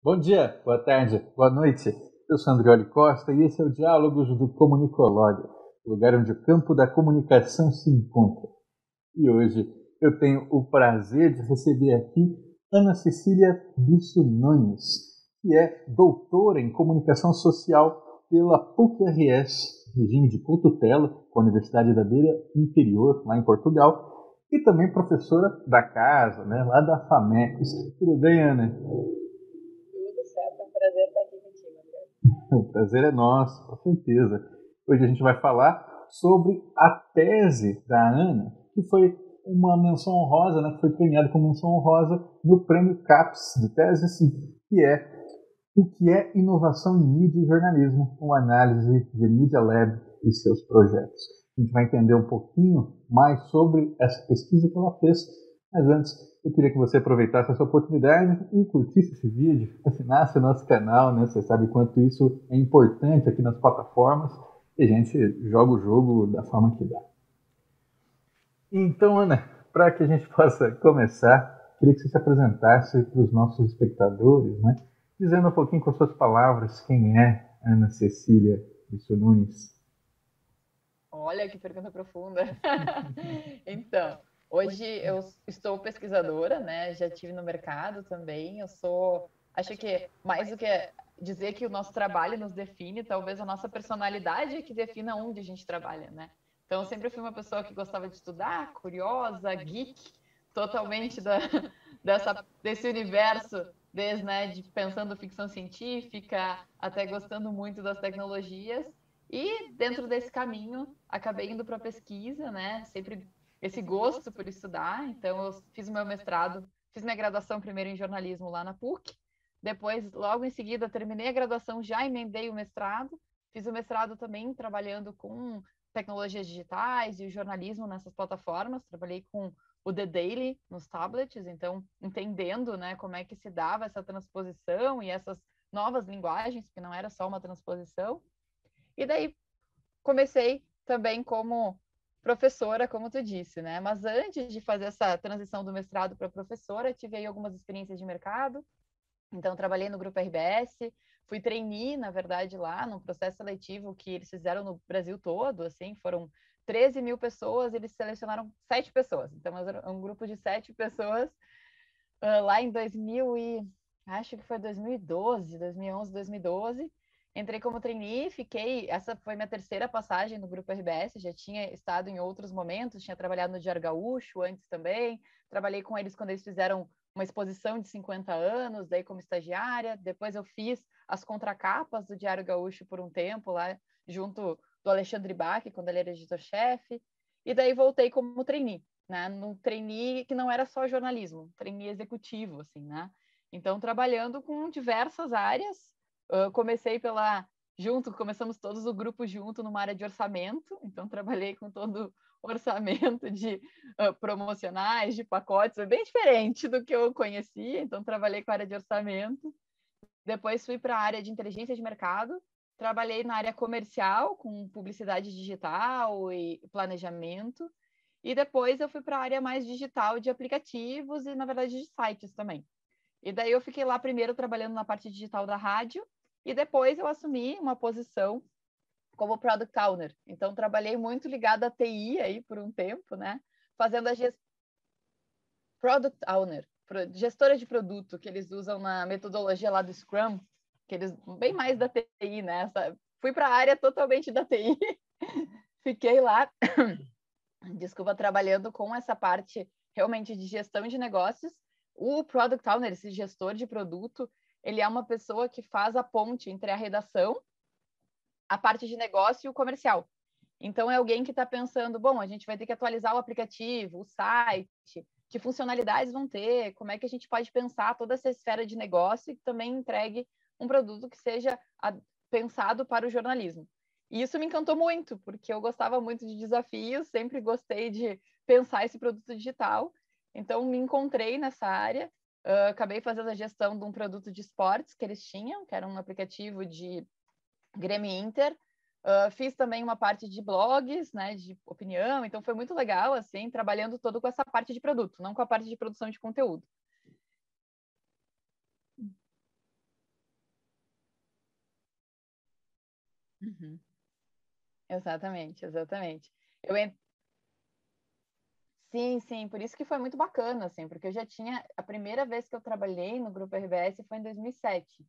Bom dia, boa tarde, boa noite. Eu sou Andrioli Costa e esse é o Diálogos do Comunicológia, lugar onde o campo da comunicação se encontra. E hoje eu tenho o prazer de receber aqui Ana Cecília Bisso Nunes, que é doutora em comunicação social pela PUC-RS, regime de co-tutela com a Universidade da Beira Interior, lá em Portugal, e também professora da casa, né, lá da FAMECOS. Tudo bem, Ana? Tudo certo, é um prazer estar aqui contigo, André. O prazer é nosso, com certeza. Hoje a gente vai falar sobre a tese da Ana, que foi uma menção honrosa, né, que foi premiada com menção honrosa no Prêmio CAPES de tese, que é o que é inovação em mídia e jornalismo, uma análise de Media Lab e seus projetos. A gente vai entender um pouquinho mais sobre essa pesquisa que ela fez, mas antes eu queria que você aproveitasse essa oportunidade e curtisse esse vídeo, assinasse o nosso canal, né? Você sabe quanto isso é importante aqui nas plataformas, e a gente joga o jogo da forma que dá. Então, Ana, para que a gente possa começar, queria que você se apresentasse para os nossos espectadores, né? Dizendo um pouquinho com as suas palavras quem é Ana Cecília Bisso Nunes. Olha que pergunta profunda. Então, hoje eu estou pesquisadora, né? Já tive no mercado também. Acho que mais do que dizer que o nosso trabalho nos define, talvez a nossa personalidade é que defina onde a gente trabalha, né? Então, eu sempre fui uma pessoa que gostava de estudar, curiosa, geek, totalmente desse universo, desde, né, de pensando ficção científica até gostando muito das tecnologias. E dentro desse caminho, acabei indo para a pesquisa, né? Sempre esse gosto por estudar. Então, eu fiz o meu mestrado, fiz minha graduação primeiro em jornalismo lá na PUC. Depois, logo em seguida, terminei a graduação, já emendei o mestrado. Fiz o mestrado também trabalhando com tecnologias digitais e o jornalismo nessas plataformas. Trabalhei com o The Daily nos tablets, então entendendo, né, como é que se dava essa transposição e essas novas linguagens, porque não era só uma transposição. E daí comecei também como professora, como tu disse, né? Mas antes de fazer essa transição do mestrado para professora, tive aí algumas experiências de mercado. Então, trabalhei no Grupo RBS, fui trainee, na verdade, lá no processo seletivo que eles fizeram no Brasil todo, assim, foram 13 mil pessoas, eles selecionaram 7 pessoas. Então, era um grupo de 7 pessoas lá em 2000 e acho que foi 2012, 2011, 2012. Entrei como trainee, fiquei. Essa foi minha terceira passagem no Grupo RBS. Já tinha estado em outros momentos, tinha trabalhado no Diário Gaúcho antes também. Trabalhei com eles quando eles fizeram uma exposição de 50 anos, daí como estagiária. Depois eu fiz as contracapas do Diário Gaúcho por um tempo, lá junto do Alexandre Bach, quando ele era editor-chefe. E daí voltei como trainee, né? Num trainee que não era só jornalismo, trainee executivo, assim, né? Então, trabalhando com diversas áreas. Comecei começamos todos o grupo junto numa área de orçamento, então trabalhei com todo o orçamento de promocionais, de pacotes, foi bem diferente do que eu conhecia, então trabalhei com a área de orçamento. Depois fui para a área de inteligência de mercado, trabalhei na área comercial, com publicidade digital e planejamento, e depois eu fui para a área mais digital de aplicativos e, na verdade, de sites também. E daí eu fiquei lá primeiro trabalhando na parte digital da rádio, e depois eu assumi uma posição como Product Owner. Então, trabalhei muito ligada à TI aí por um tempo, né? Fazendo a Product Owner, gestora de produto, que eles usam na metodologia lá do Scrum, que eles, bem mais da TI, né? Fui para a área totalmente da TI, fiquei lá, desculpa, trabalhando com essa parte realmente de gestão de negócios. O Product Owner, esse gestor de produto, ele é uma pessoa que faz a ponte entre a redação, a parte de negócio e o comercial. Então, é alguém que está pensando, bom, a gente vai ter que atualizar o aplicativo, o site, que funcionalidades vão ter, como é que a gente pode pensar toda essa esfera de negócio e também entregue um produto que seja pensado para o jornalismo. E isso me encantou muito, porque eu gostava muito de desafios, sempre gostei de pensar esse produto digital. Então, me encontrei nessa área, acabei fazendo a gestão de um produto de esportes que eles tinham, que era um aplicativo de Grêmio Inter. Fiz também uma parte de blogs, né, de opinião, então foi muito legal, assim, trabalhando todo com essa parte de produto, não com a parte de produção de conteúdo. Uhum. Exatamente, exatamente. Sim, sim, por isso que foi muito bacana, assim, porque eu já tinha, a primeira vez que eu trabalhei no Grupo RBS foi em 2007,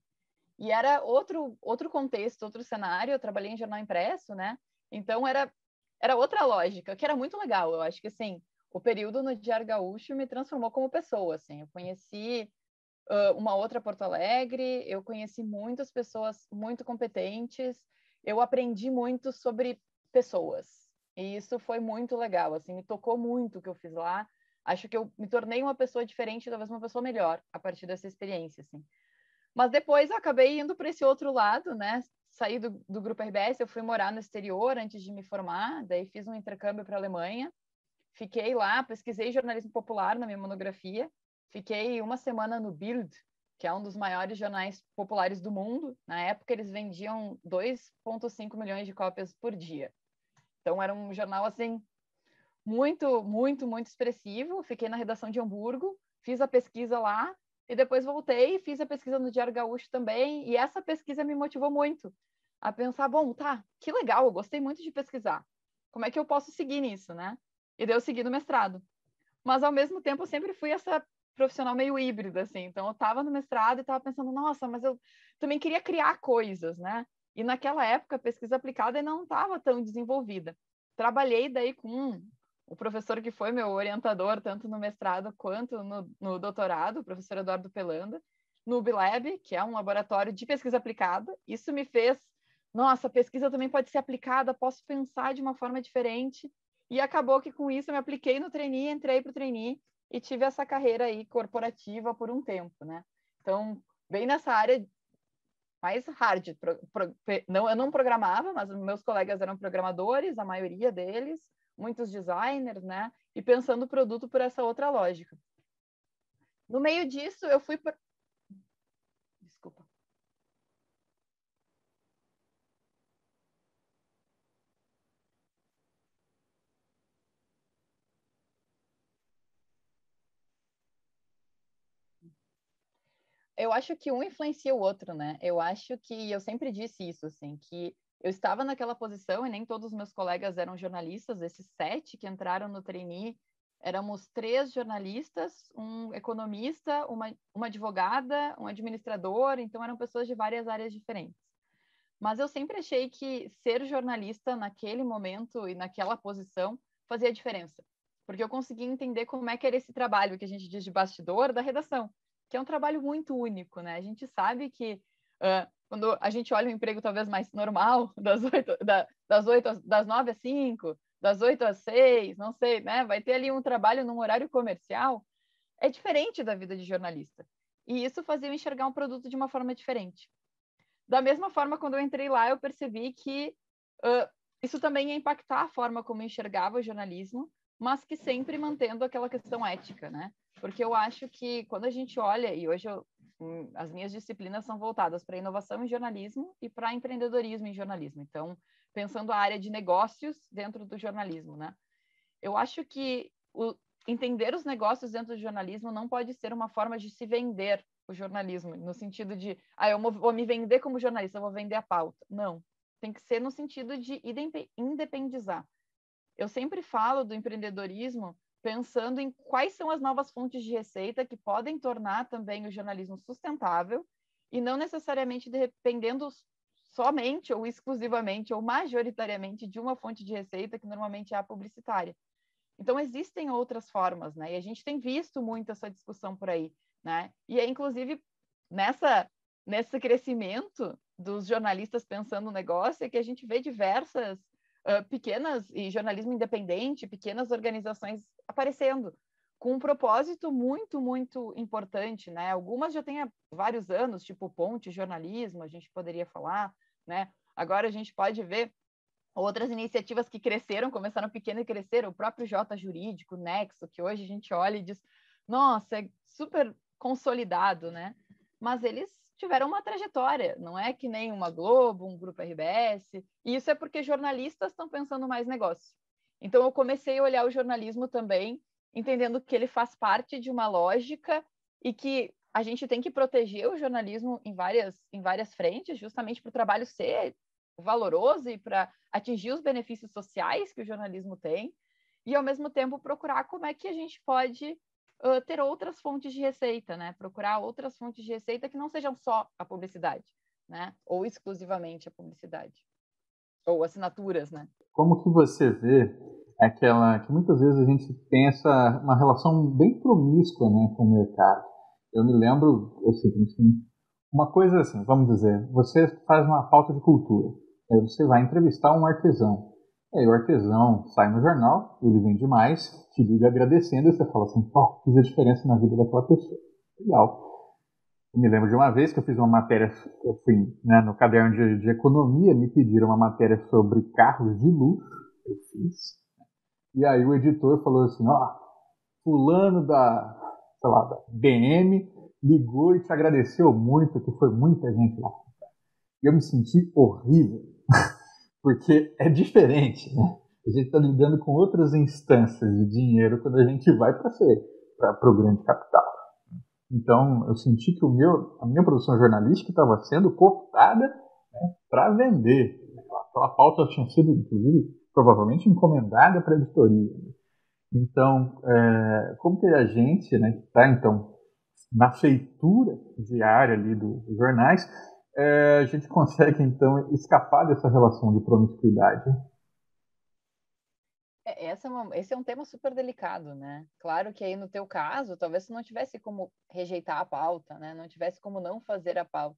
e era outro contexto, outro cenário, eu trabalhei em jornal impresso, né, então era outra lógica, que era muito legal, eu acho que, assim, o período no Diário Gaúcho me transformou como pessoa, assim, eu conheci uma outra Porto Alegre, eu conheci muitas pessoas muito competentes, eu aprendi muito sobre pessoas. E isso foi muito legal, assim, me tocou muito o que eu fiz lá. Acho que eu me tornei uma pessoa diferente, talvez uma pessoa melhor a partir dessa experiência, assim. Mas depois eu acabei indo para esse outro lado, né? Saí do Grupo RBS, eu fui morar no exterior antes de me formar, daí fiz um intercâmbio para a Alemanha. Fiquei lá, pesquisei jornalismo popular na minha monografia. Fiquei uma semana no Bild, que é um dos maiores jornais populares do mundo. Na época, eles vendiam 2,5 milhões de cópias por dia. Então, era um jornal, assim, muito, muito, muito expressivo. Fiquei na redação de Hamburgo, fiz a pesquisa lá, e depois voltei, fiz a pesquisa no Diário Gaúcho também, e essa pesquisa me motivou muito a pensar, bom, tá, que legal, eu gostei muito de pesquisar. Como é que eu posso seguir nisso, né? E daí eu segui no mestrado. Mas, ao mesmo tempo, eu sempre fui essa profissional meio híbrida, assim. Então, eu estava no mestrado e estava pensando, nossa, mas eu também queria criar coisas, né? E naquela época, a pesquisa aplicada não estava tão desenvolvida. Trabalhei daí com o professor que foi meu orientador, tanto no mestrado quanto no doutorado, o professor Eduardo Pelanda, no UBLab, que é um laboratório de pesquisa aplicada. Isso me fez, nossa, a pesquisa também pode ser aplicada, posso pensar de uma forma diferente. E acabou que com isso eu me apliquei no trainee, entrei para o trainee e tive essa carreira aí corporativa por um tempo, né? Então, bem nessa área mais hard. Não, eu não programava, mas meus colegas eram programadores, a maioria deles, muitos designers, né? E pensando o produto por essa outra lógica. No meio disso, eu fui... Desculpa. Eu acho que um influencia o outro, né? Eu acho que eu sempre disse isso, assim, que eu estava naquela posição e nem todos os meus colegas eram jornalistas. Esses 7 que entraram no trainee, éramos 3 jornalistas, um economista, uma advogada, um administrador, então eram pessoas de várias áreas diferentes. Mas eu sempre achei que ser jornalista naquele momento e naquela posição fazia diferença, porque eu conseguia entender como é que era esse trabalho que a gente diz de bastidor da redação, que é um trabalho muito único, né? A gente sabe que quando a gente olha um emprego talvez mais normal, das 9 às 5, das 8 às 6, não sei, né? Vai ter ali um trabalho num horário comercial, é diferente da vida de jornalista. E isso fazia eu enxergar um produto de uma forma diferente. Da mesma forma, quando eu entrei lá, eu percebi que isso também ia impactar a forma como eu enxergava o jornalismo, mas que sempre mantendo aquela questão ética, né? Porque eu acho que quando a gente olha, e hoje as minhas disciplinas são voltadas para inovação em jornalismo e para empreendedorismo em jornalismo. Então, pensando a área de negócios dentro do jornalismo, né? Eu acho que entender os negócios dentro do jornalismo não pode ser uma forma de se vender o jornalismo, no sentido de, eu vou me vender como jornalista, eu vou vender a pauta. Não. Tem que ser no sentido de independizar. Eu sempre falo do empreendedorismo pensando em quais são as novas fontes de receita que podem tornar também o jornalismo sustentável e não necessariamente dependendo somente ou exclusivamente ou majoritariamente de uma fonte de receita que normalmente é a publicitária. Então, existem outras formas, né? E a gente tem visto muito essa discussão por aí, né? E é, inclusive, nesse crescimento dos jornalistas pensando no negócio, é que a gente vê diversas pequenas, e jornalismo independente, pequenas organizações aparecendo, com um propósito muito, muito importante, né? Algumas já têm há vários anos, tipo Ponte Jornalismo, a gente poderia falar, né? Agora a gente pode ver outras iniciativas que cresceram, começaram pequeno e cresceram, o próprio J Jurídico, o Nexo, que hoje a gente olha e diz, nossa, é super consolidado, né? Mas eles tiveram uma trajetória, não é que nem uma Globo, um Grupo RBS, e isso é porque jornalistas estão pensando mais negócio. Então eu comecei a olhar o jornalismo também, entendendo que ele faz parte de uma lógica e que a gente tem que proteger o jornalismo em várias frentes, justamente para o trabalho ser valoroso e para atingir os benefícios sociais que o jornalismo tem, e ao mesmo tempo procurar como é que a gente pode ter outras fontes de receita, né? Procurar outras fontes de receita que não sejam só a publicidade, né? Ou exclusivamente a publicidade. Ou assinaturas, né? Como que você vê aquela que muitas vezes a gente pensa uma relação bem promíscua, né, com o mercado? Eu me lembro, assim, uma coisa assim, vamos dizer, você faz uma pauta de cultura, aí você vai entrevistar um artesão, aí o artesão sai no jornal, ele vende mais, te liga agradecendo e você fala assim, pô, fiz a diferença na vida daquela pessoa. Legal. Eu me lembro de uma vez que eu fiz uma matéria, eu fui, né, no caderno de economia, me pediram uma matéria sobre carros de luxo, eu fiz. E aí o editor falou assim, ó, fulano sei lá, da BM ligou e te agradeceu muito, que foi muita gente lá. E eu me senti horrível, porque é diferente, né? A gente está lidando com outras instâncias de dinheiro quando a gente vai para o grande capital. Então, eu senti que a minha produção jornalística estava sendo cooptada, né, para vender. Aquela pauta tinha sido, inclusive, provavelmente encomendada para a editoria. Então, como que a gente, né, que está, então, na feitura diária ali dos jornais, a gente consegue, então, escapar dessa relação de promiscuidade? Esse é um tema super delicado, né? Claro que aí no teu caso, talvez tu não tivesse como rejeitar a pauta, né? Não tivesse como não fazer a pauta.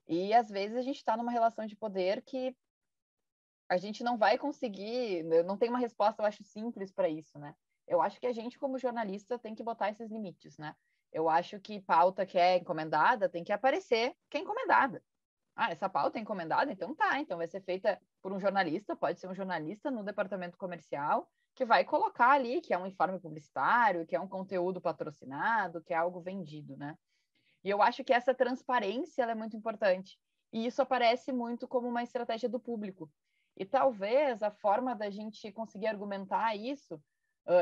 E às vezes a gente está numa relação de poder que a gente não vai conseguir, não tem uma resposta, eu acho, simples para isso, né? Eu acho que a gente, como jornalista, tem que botar esses limites, né? Eu acho que pauta que é encomendada tem que aparecer que é encomendada. Ah, essa pauta é encomendada? Então tá. Então vai ser feita por um jornalista, pode ser um jornalista no departamento comercial, que vai colocar ali que é um informe publicitário, que é um conteúdo patrocinado, que é algo vendido, né? E eu acho que essa transparência ela é muito importante. E isso aparece muito como uma estratégia do público. E talvez a forma da gente conseguir argumentar isso,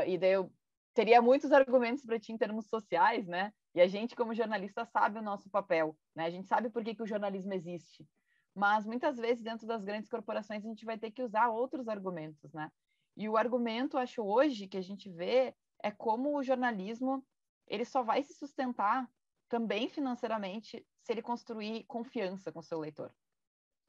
e daí eu teria muitos argumentos para ti em termos sociais, né? E a gente, como jornalista, sabe o nosso papel, né? A gente sabe por que o jornalismo existe. Mas muitas vezes, dentro das grandes corporações, a gente vai ter que usar outros argumentos, né? E o argumento, acho, hoje, que a gente vê é como o jornalismo ele só vai se sustentar também financeiramente se ele construir confiança com o seu leitor.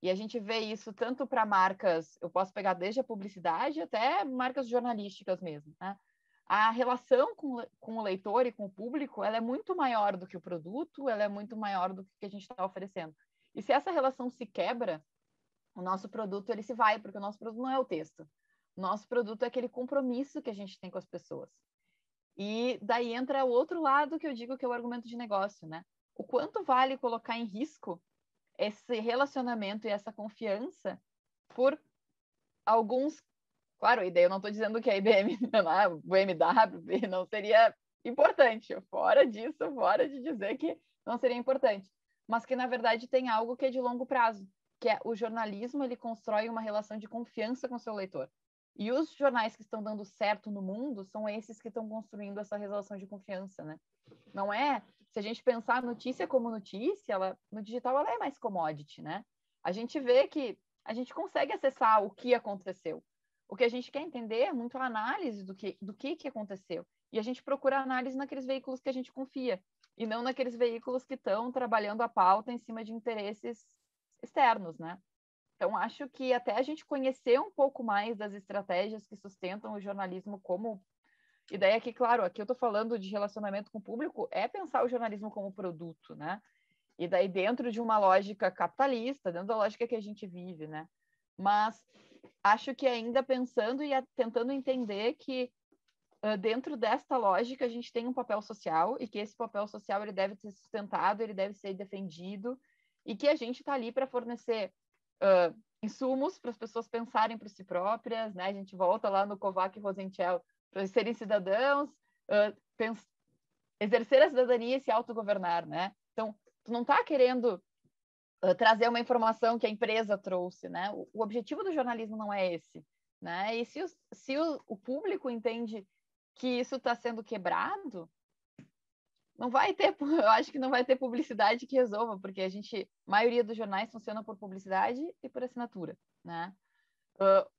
E a gente vê isso tanto para marcas, eu posso pegar desde a publicidade até marcas jornalísticas mesmo, né? A relação com o leitor e com o público, ela é muito maior do que o produto, ela é muito maior do que a gente está oferecendo. E se essa relação se quebra, o nosso produto ele se vai, porque o nosso produto não é o texto. O nosso produto é aquele compromisso que a gente tem com as pessoas. E daí entra o outro lado que eu digo que é o argumento de negócio, né? O quanto vale colocar em risco esse relacionamento e essa confiança por alguns... Claro, e daí eu não estou dizendo que a IBM, o BMW não seria importante. Fora disso, fora de dizer que não seria importante. Mas que, na verdade, tem algo que é de longo prazo, que é o jornalismo, ele constrói uma relação de confiança com o seu leitor. E os jornais que estão dando certo no mundo são esses que estão construindo essa relação de confiança, né? Não é... Se a gente pensar a notícia como notícia, no digital ela é mais commodity, né? A gente vê que a gente consegue acessar o que aconteceu. O que a gente quer entender é muito a análise do que aconteceu. E a gente procura análise naqueles veículos que a gente confia, e não naqueles veículos que estão trabalhando a pauta em cima de interesses externos, né? Então, acho que até a gente conhecer um pouco mais das estratégias que sustentam o jornalismo como... E daí aqui, claro, aqui eu estou falando de relacionamento com o público, é pensar o jornalismo como produto, né? E daí dentro de uma lógica capitalista, dentro da lógica que a gente vive, né? Mas acho que ainda pensando e tentando entender que dentro desta lógica a gente tem um papel social e que esse papel social ele deve ser sustentado, ele deve ser defendido e que a gente está ali para fornecer insumos para as pessoas pensarem por si próprias, né? A gente volta lá no Kovac e Rosenthal para serem cidadãos, exercer a cidadania e se autogovernar, né? Então, tu não está querendo trazer uma informação que a empresa trouxe, né? O objetivo do jornalismo não é esse, né? E se o público entende que isso está sendo quebrado, não vai ter, eu acho que não vai ter publicidade que resolva, porque a maioria dos jornais funciona por publicidade e por assinatura, né?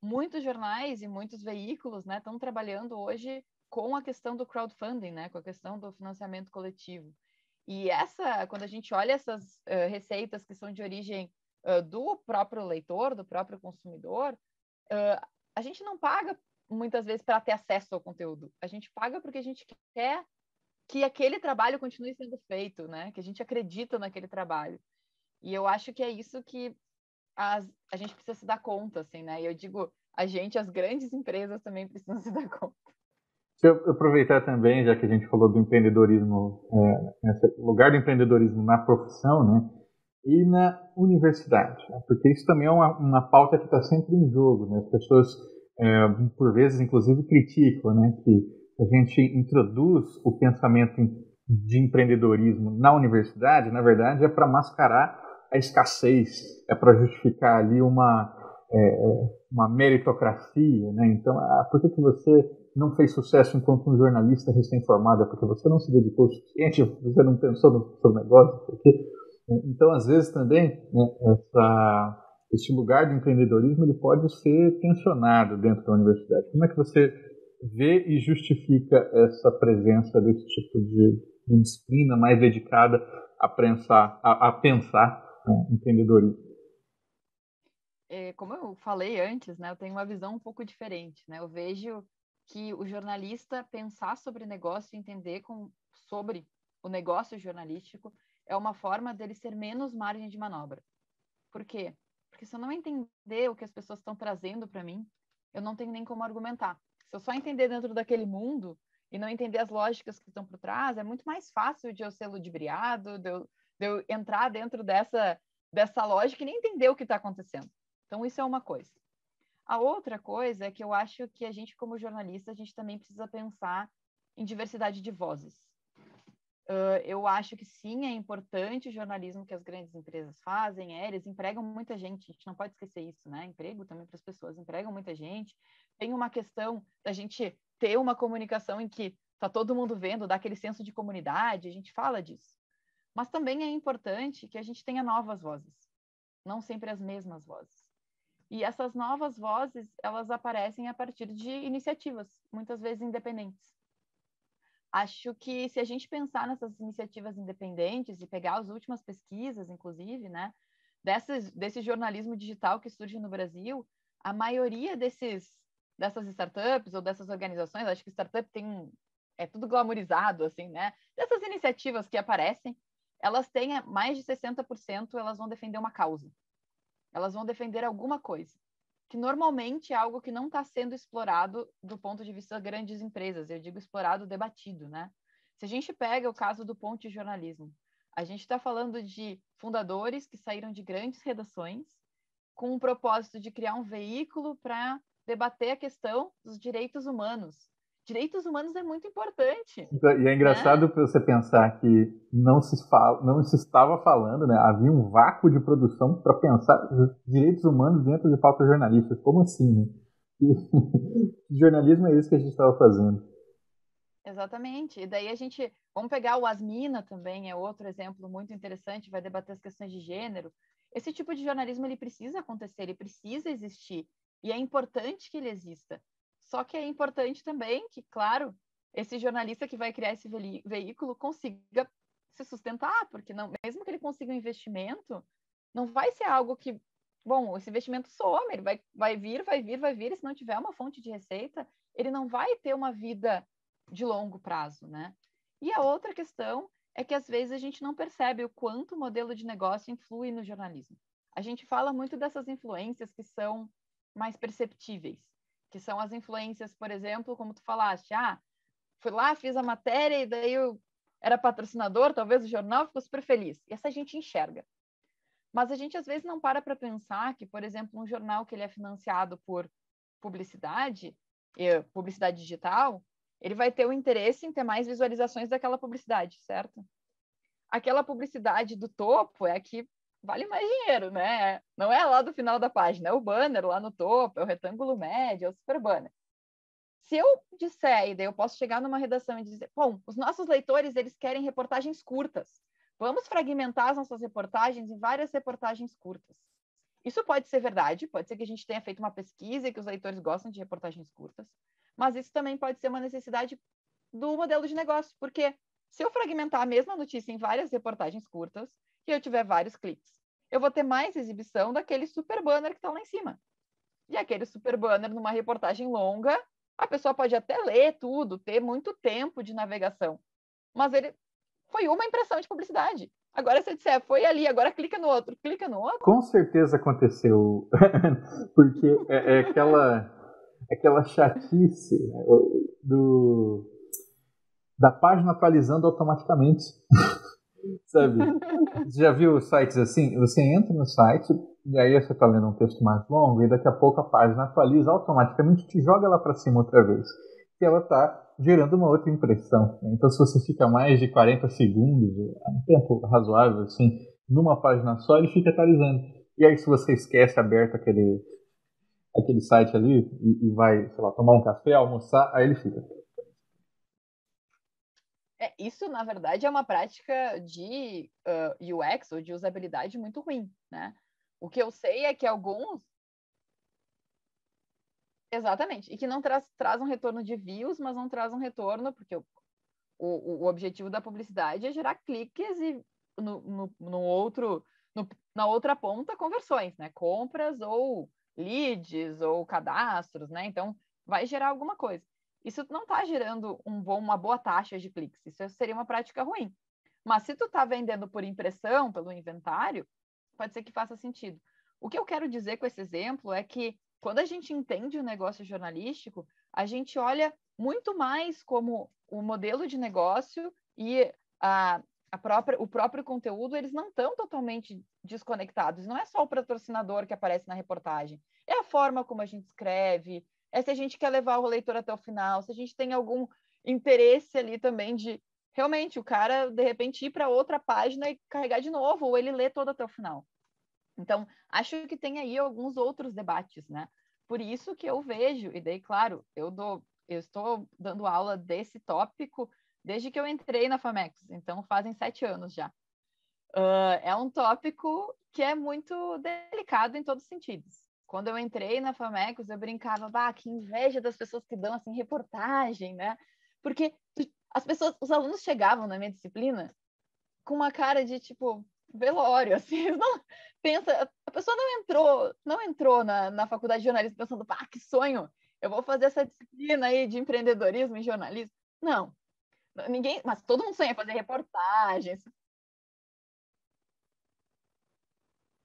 Muitos jornais e muitos veículos, né, estão trabalhando hoje com a questão do crowdfunding, né, com a questão do financiamento coletivo. E quando a gente olha essas receitas que são de origem do próprio leitor, do próprio consumidor, a gente não paga muitas vezes para ter acesso ao conteúdo. A gente paga porque a gente quer que aquele trabalho continue sendo feito, né? Que a gente acredita naquele trabalho. E eu acho que é isso que a gente precisa se dar conta, assim, né? E eu digo, as grandes empresas também precisam se dar conta. Se eu aproveitar também, já que a gente falou do empreendedorismo, esse lugar do empreendedorismo na profissão, né? E na universidade, né? Porque isso também é uma pauta que está sempre em jogo, né? As pessoas, por vezes, inclusive, criticam, né? Que a gente introduz o pensamento de empreendedorismo na universidade, na verdade, é para mascarar a escassez, é para justificar ali uma meritocracia, né? Então, por que você não fez sucesso enquanto um jornalista recém-formado? É porque você não se dedicou o suficiente, você não pensou no seu negócio, porque... Então, às vezes também, né, esse lugar do empreendedorismo ele pode ser tensionado dentro da universidade. Como é que você vê e justifica essa presença desse tipo de disciplina mais dedicada a pensar empreendedorismo? Como eu falei antes, né, eu tenho uma visão um pouco diferente, né? Eu vejo que o jornalista pensar sobre negócio e entender sobre o negócio jornalístico é uma forma dele ser menos margem de manobra. Por quê? Porque se eu não entender o que as pessoas estão trazendo para mim, eu não tenho nem como argumentar. Se eu só entender dentro daquele mundo e não entender as lógicas que estão por trás, é muito mais fácil de eu ser ludibriado, de eu entrar dentro dessa lógica e nem entender o que está acontecendo. Então, isso é uma coisa. A outra coisa é que eu acho que a gente, como jornalista, a gente também precisa pensar em diversidade de vozes. Eu acho que sim, é importante o jornalismo que as grandes empresas fazem, eles empregam muita gente, a gente não pode esquecer isso, né? Emprego também para as pessoas, empregam muita gente. Tem uma questão da gente ter uma comunicação em que está todo mundo vendo, dá aquele senso de comunidade, a gente fala disso. Mas também é importante que a gente tenha novas vozes, não sempre as mesmas vozes. E essas novas vozes, elas aparecem a partir de iniciativas, muitas vezes independentes. Acho que se a gente pensar nessas iniciativas independentes e pegar as últimas pesquisas, inclusive, né, desse jornalismo digital que surge no Brasil, a maioria dessas startups ou dessas organizações, acho que startup é tudo glamourizado, assim, né? Dessas iniciativas que aparecem, elas têm mais de 60%, elas vão defender uma causa. Elas vão defender alguma coisa, que normalmente é algo que não está sendo explorado do ponto de vista das grandes empresas. Eu digo explorado, debatido, né? Se a gente pega o caso do Ponte Jornalismo, a gente está falando de fundadores que saíram de grandes redações com o propósito de criar um veículo para debater a questão dos direitos humanos. Direitos humanos é muito importante. E é engraçado você pensar que não se estava falando, né? Havia um vácuo de produção para pensar direitos humanos dentro de pautas jornalistas. Como assim, né? E jornalismo é isso que a gente estava fazendo. Exatamente. E daí vamos pegar o Asmina também, é outro exemplo muito interessante, vai debater as questões de gênero. Esse tipo de jornalismo ele precisa acontecer, ele precisa existir. E é importante que ele exista. Só que é importante também que, claro, esse jornalista que vai criar esse veículo consiga se sustentar, porque não, mesmo que ele consiga um investimento, não vai ser algo que, bom, esse investimento some, ele vai vir, e se não tiver uma fonte de receita, ele não vai ter uma vida de longo prazo, né? E a outra questão é que às vezes a gente não percebe o quanto o modelo de negócio influi no jornalismo. A gente fala muito dessas influências que são mais perceptíveis, que são as influências, por exemplo, como tu falaste, fui lá, fiz a matéria e daí eu era patrocinador, talvez o jornal ficou super feliz. E essa a gente enxerga. Mas a gente às vezes não para pensar que, por exemplo, um jornal que ele é financiado por publicidade digital, ele vai ter o interesse em ter mais visualizações daquela publicidade, certo? Aquela publicidade do topo é a que vale mais dinheiro, né? Não é lá do final da página, é o banner lá no topo, é o retângulo médio, é o super banner. Se eu disser, e daí eu posso chegar numa redação e dizer, bom, os nossos leitores, eles querem reportagens curtas. Vamos fragmentar as nossas reportagens em várias reportagens curtas. Isso pode ser verdade, pode ser que a gente tenha feito uma pesquisa e que os leitores gostam de reportagens curtas, mas isso também pode ser uma necessidade do modelo de negócio, porque se eu fragmentar a mesma notícia em várias reportagens curtas e eu tiver vários cliques, eu vou ter mais exibição daquele super banner que está lá em cima. E aquele super banner numa reportagem longa, a pessoa pode até ler tudo, ter muito tempo de navegação, mas ele foi uma impressão de publicidade. Agora, se eu disser, foi ali, agora clica no outro. Com certeza aconteceu, porque é aquela chatice, né, da página atualizando automaticamente, sabe? Você já viu sites assim? Você entra no site, e aí você está lendo um texto mais longo, e daqui a pouco a página atualiza automaticamente e te joga lá para cima outra vez. E ela está gerando uma outra impressão. Né? Então, se você fica mais de 40 segundos, um tempo razoável, assim, numa página só, ele fica atualizando. E aí, se você esquece aberto aquele site ali e vai, sei lá, tomar um café, almoçar, aí ele fica. Isso, na verdade, é uma prática de UX, ou de usabilidade, muito ruim, né? O que eu sei é que alguns... Exatamente. E que não traz um retorno de views, mas não traz um retorno, porque o objetivo da publicidade é gerar cliques e na outra ponta, conversões, né? Compras ou leads ou cadastros, né? Então, vai gerar alguma coisa. Isso não está gerando uma boa taxa de cliques. Isso seria uma prática ruim. Mas se tu está vendendo por impressão, pelo inventário, pode ser que faça sentido. O que eu quero dizer com esse exemplo é que quando a gente entende o negócio jornalístico, a gente olha muito mais como o modelo de negócio e o próprio conteúdo, eles não estão totalmente desconectados. Não é só o patrocinador que aparece na reportagem. É a forma como a gente escreve, é se a gente quer levar o leitor até o final, se a gente tem algum interesse ali também de realmente o cara, de repente, ir para outra página e carregar de novo, ou ele lê todo até o final. Então, acho que tem aí alguns outros debates, né? Por isso que eu vejo, e daí, claro, eu estou dando aula desse tópico desde que eu entrei na Famex, então fazem 7 anos já. É um tópico que é muito delicado em todos os sentidos. Quando eu entrei na Famex, eu brincava, que inveja das pessoas que dão assim reportagem, né? Porque os alunos chegavam na minha disciplina com uma cara de tipo velório, assim, não pensa, a pessoa não entrou na faculdade de jornalismo pensando, que sonho, eu vou fazer essa disciplina aí de empreendedorismo e jornalismo. Não, ninguém, mas todo mundo sonha fazer reportagens.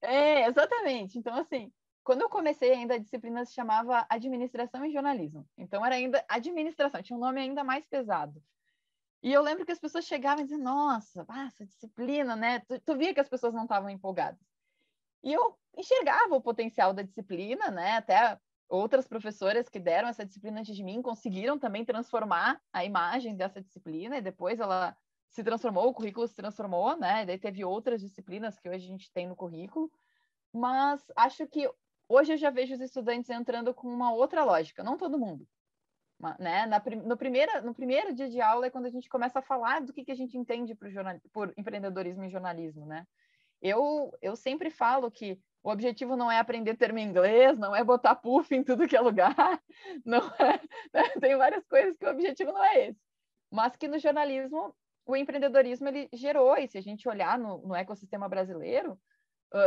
Exatamente. Então, assim, quando eu comecei ainda a disciplina se chamava Administração e Jornalismo. Então era ainda administração, tinha um nome ainda mais pesado. E eu lembro que as pessoas chegavam e diziam, nossa, essa disciplina, né? Tu via que as pessoas não estavam empolgadas. E eu enxergava o potencial da disciplina, né? Até outras professoras que deram essa disciplina antes de mim conseguiram também transformar a imagem dessa disciplina e depois ela se transformou, o currículo se transformou, né? E daí teve outras disciplinas que hoje a gente tem no currículo. Mas acho que hoje eu já vejo os estudantes entrando com uma outra lógica, não todo mundo. Né? No primeiro dia de aula é quando a gente começa a falar do que a gente entende por empreendedorismo e jornalismo, né? Eu sempre falo que o objetivo não é aprender termo em inglês, não é botar puff em tudo que é lugar, não é, né? Tem várias coisas que o objetivo não é esse. Mas que no jornalismo, o empreendedorismo ele gerou, e se a gente olhar no ecossistema brasileiro,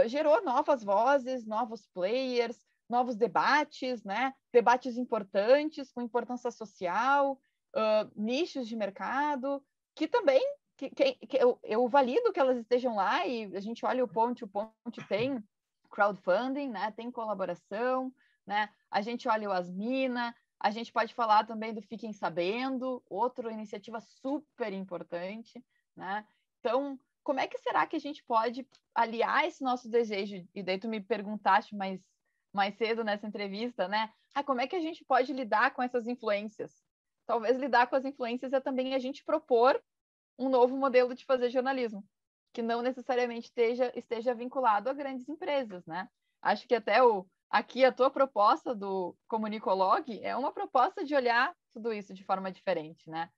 gerou novas vozes, novos players, novos debates, né? Debates importantes, com importância social, nichos de mercado, que também que eu valido que elas estejam lá e a gente olha o Ponte tem crowdfunding, né? Tem colaboração, né? A gente olha o Asmina, a gente pode falar também do Fiquem Sabendo, outra iniciativa super importante, né? Então, como é que será que a gente pode aliar esse nosso desejo? E daí tu me perguntaste mais cedo nessa entrevista, né? Como é que a gente pode lidar com essas influências? Talvez lidar com as influências é também a gente propor um novo modelo de fazer jornalismo, que não necessariamente esteja vinculado a grandes empresas, né? Acho que até aqui a tua proposta do Comunicolog é uma proposta de olhar tudo isso de forma diferente, né?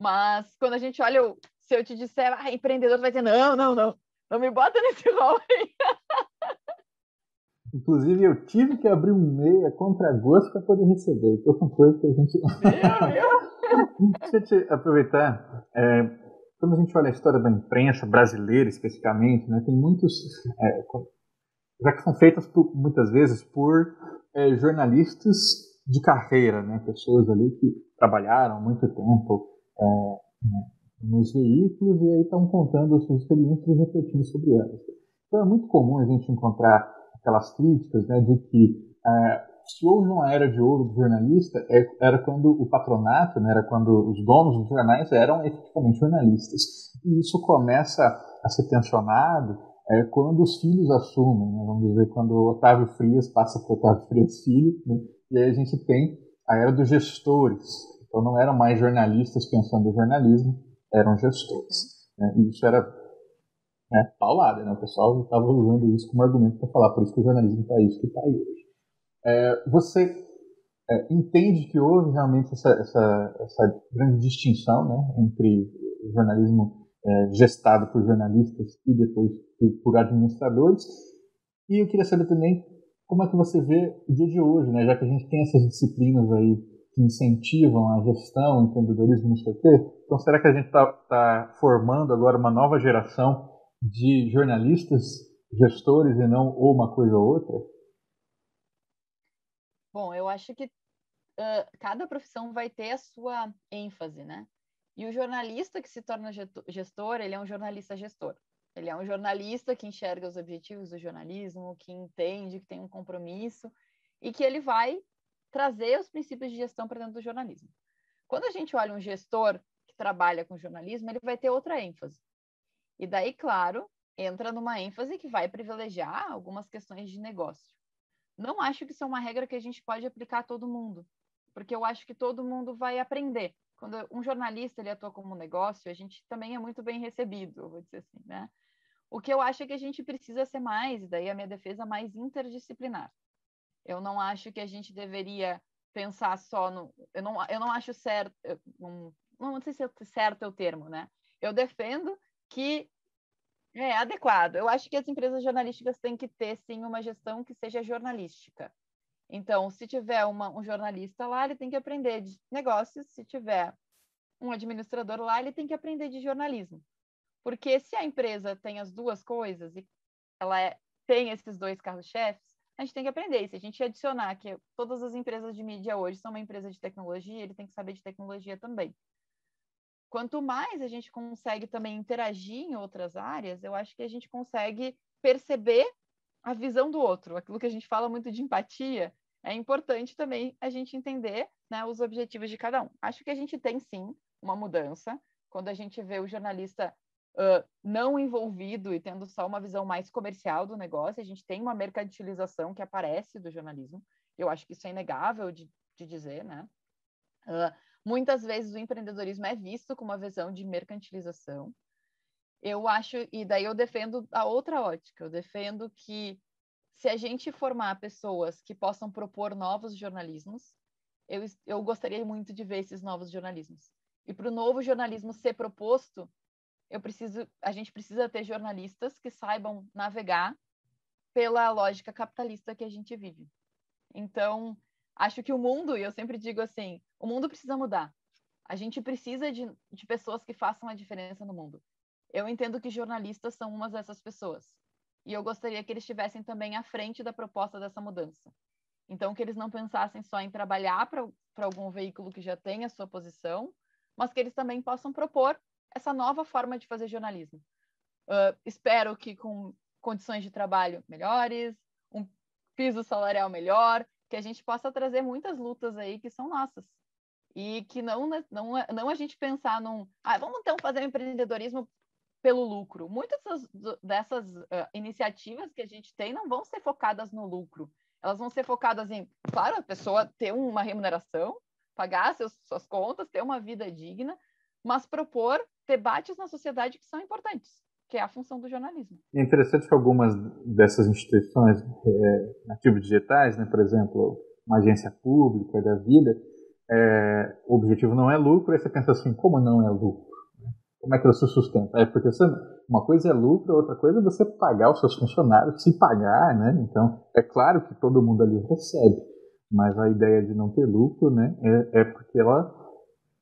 Mas quando a gente olha, se eu te disser, empreendedor, tu vai dizer, não me bota nesse rol aí. Inclusive, eu tive que abrir um e-mail a contragosto para poder receber. Então, são coisas que a gente... Deixa eu te aproveitar. Quando a gente olha a história da imprensa brasileira, especificamente, né, tem muitos... já que são feitas muitas vezes por jornalistas de carreira, né, pessoas ali que trabalharam muito tempo nos veículos e aí estão contando as suas experiências e refletindo sobre elas. Então é muito comum a gente encontrar aquelas críticas, né, de que se houve uma era de ouro do jornalista, era quando o patronato, né, era quando os donos dos jornais eram efetivamente jornalistas. E isso começa a ser tensionado quando os filhos assumem, né, vamos dizer, quando o Otávio Frias passa para o Otávio Frias Filho, né, e aí a gente tem a era dos gestores. Então não eram mais jornalistas pensando no jornalismo, eram gestores. Né, e isso era paulada, né, o pessoal estava usando isso como argumento para falar, por isso que o jornalismo está isso que está aí hoje. Você entende que houve realmente essa grande distinção, né, entre o jornalismo gestado por jornalistas e depois por administradores? E eu queria saber também como é que você vê o dia de hoje, né, já que a gente tem essas disciplinas aí que incentivam a gestão, o empreendedorismo, não sei o quê. Então, será que a gente está formando agora uma nova geração de jornalistas, gestores e não ou uma coisa ou outra? Bom, eu acho que cada profissão vai ter a sua ênfase, né? E o jornalista que se torna gestor, ele é um jornalista gestor. Ele é um jornalista que enxerga os objetivos do jornalismo, que entende, que tem um compromisso e que ele vai trazer os princípios de gestão para dentro do jornalismo. Quando a gente olha um gestor que trabalha com jornalismo, ele vai ter outra ênfase. E daí, claro, entra numa ênfase que vai privilegiar algumas questões de negócio. Não acho que isso é uma regra que a gente pode aplicar a todo mundo, porque eu acho que todo mundo vai aprender. Quando um jornalista ele atua como negócio, a gente também é muito bem recebido, vou dizer assim, né? O que eu acho é que a gente precisa ser mais, e daí a minha defesa, mais interdisciplinar. Eu não acho que a gente deveria pensar só no... Eu não acho certo... Não sei se certo é o termo, né? Eu defendo que é adequado. Eu acho que as empresas jornalísticas têm que ter, sim, uma gestão que seja jornalística. Então, se tiver um jornalista lá, ele tem que aprender de negócios. Se tiver um administrador lá, ele tem que aprender de jornalismo. Porque se a empresa tem as duas coisas e ela tem esses dois carros-chefes, a gente tem que aprender. E se a gente adicionar que todas as empresas de mídia hoje são uma empresa de tecnologia, ele tem que saber de tecnologia também. Quanto mais a gente consegue também interagir em outras áreas, eu acho que a gente consegue perceber a visão do outro. Aquilo que a gente fala muito de empatia, é importante também a gente entender, né, os objetivos de cada um. Acho que a gente tem, sim, uma mudança. Quando a gente vê o jornalista não envolvido e tendo só uma visão mais comercial do negócio, a gente tem uma mercantilização que aparece do jornalismo. Eu acho que isso é inegável de dizer, né? Muitas vezes o empreendedorismo é visto com uma visão de mercantilização. Eu acho, e daí eu defendo a outra ótica, eu defendo que se a gente formar pessoas que possam propor novos jornalismos, eu gostaria muito de ver esses novos jornalismos. E para o novo jornalismo ser proposto, a gente precisa ter jornalistas que saibam navegar pela lógica capitalista que a gente vive. Então, acho que o mundo, e eu sempre digo assim, o mundo precisa mudar. A gente precisa de pessoas que façam a diferença no mundo. Eu entendo que jornalistas são umas dessas pessoas. E eu gostaria que eles estivessem também à frente da proposta dessa mudança. Então, que eles não pensassem só em trabalhar para algum veículo que já tem a sua posição, mas que eles também possam propor essa nova forma de fazer jornalismo. Espero que com condições de trabalho melhores, um piso salarial melhor, que a gente possa trazer muitas lutas aí que são nossas. E que não a gente pensar vamos então fazer um empreendedorismo pelo lucro. Muitas dessas iniciativas que a gente tem não vão ser focadas no lucro. Elas vão ser focadas em, claro, a pessoa ter uma remuneração, pagar suas contas, ter uma vida digna, mas propor debates na sociedade que são importantes, que é a função do jornalismo. É interessante que algumas dessas instituições ativos digitais, né, por exemplo, uma agência pública da vida, o objetivo não é lucro, aí você pensa assim, como não é lucro? Como é que você sustenta? Porque uma coisa é lucro, outra coisa é você pagar os seus funcionários, se pagar, né? Então, é claro que todo mundo ali recebe, mas a ideia de não ter lucro, né, é porque ela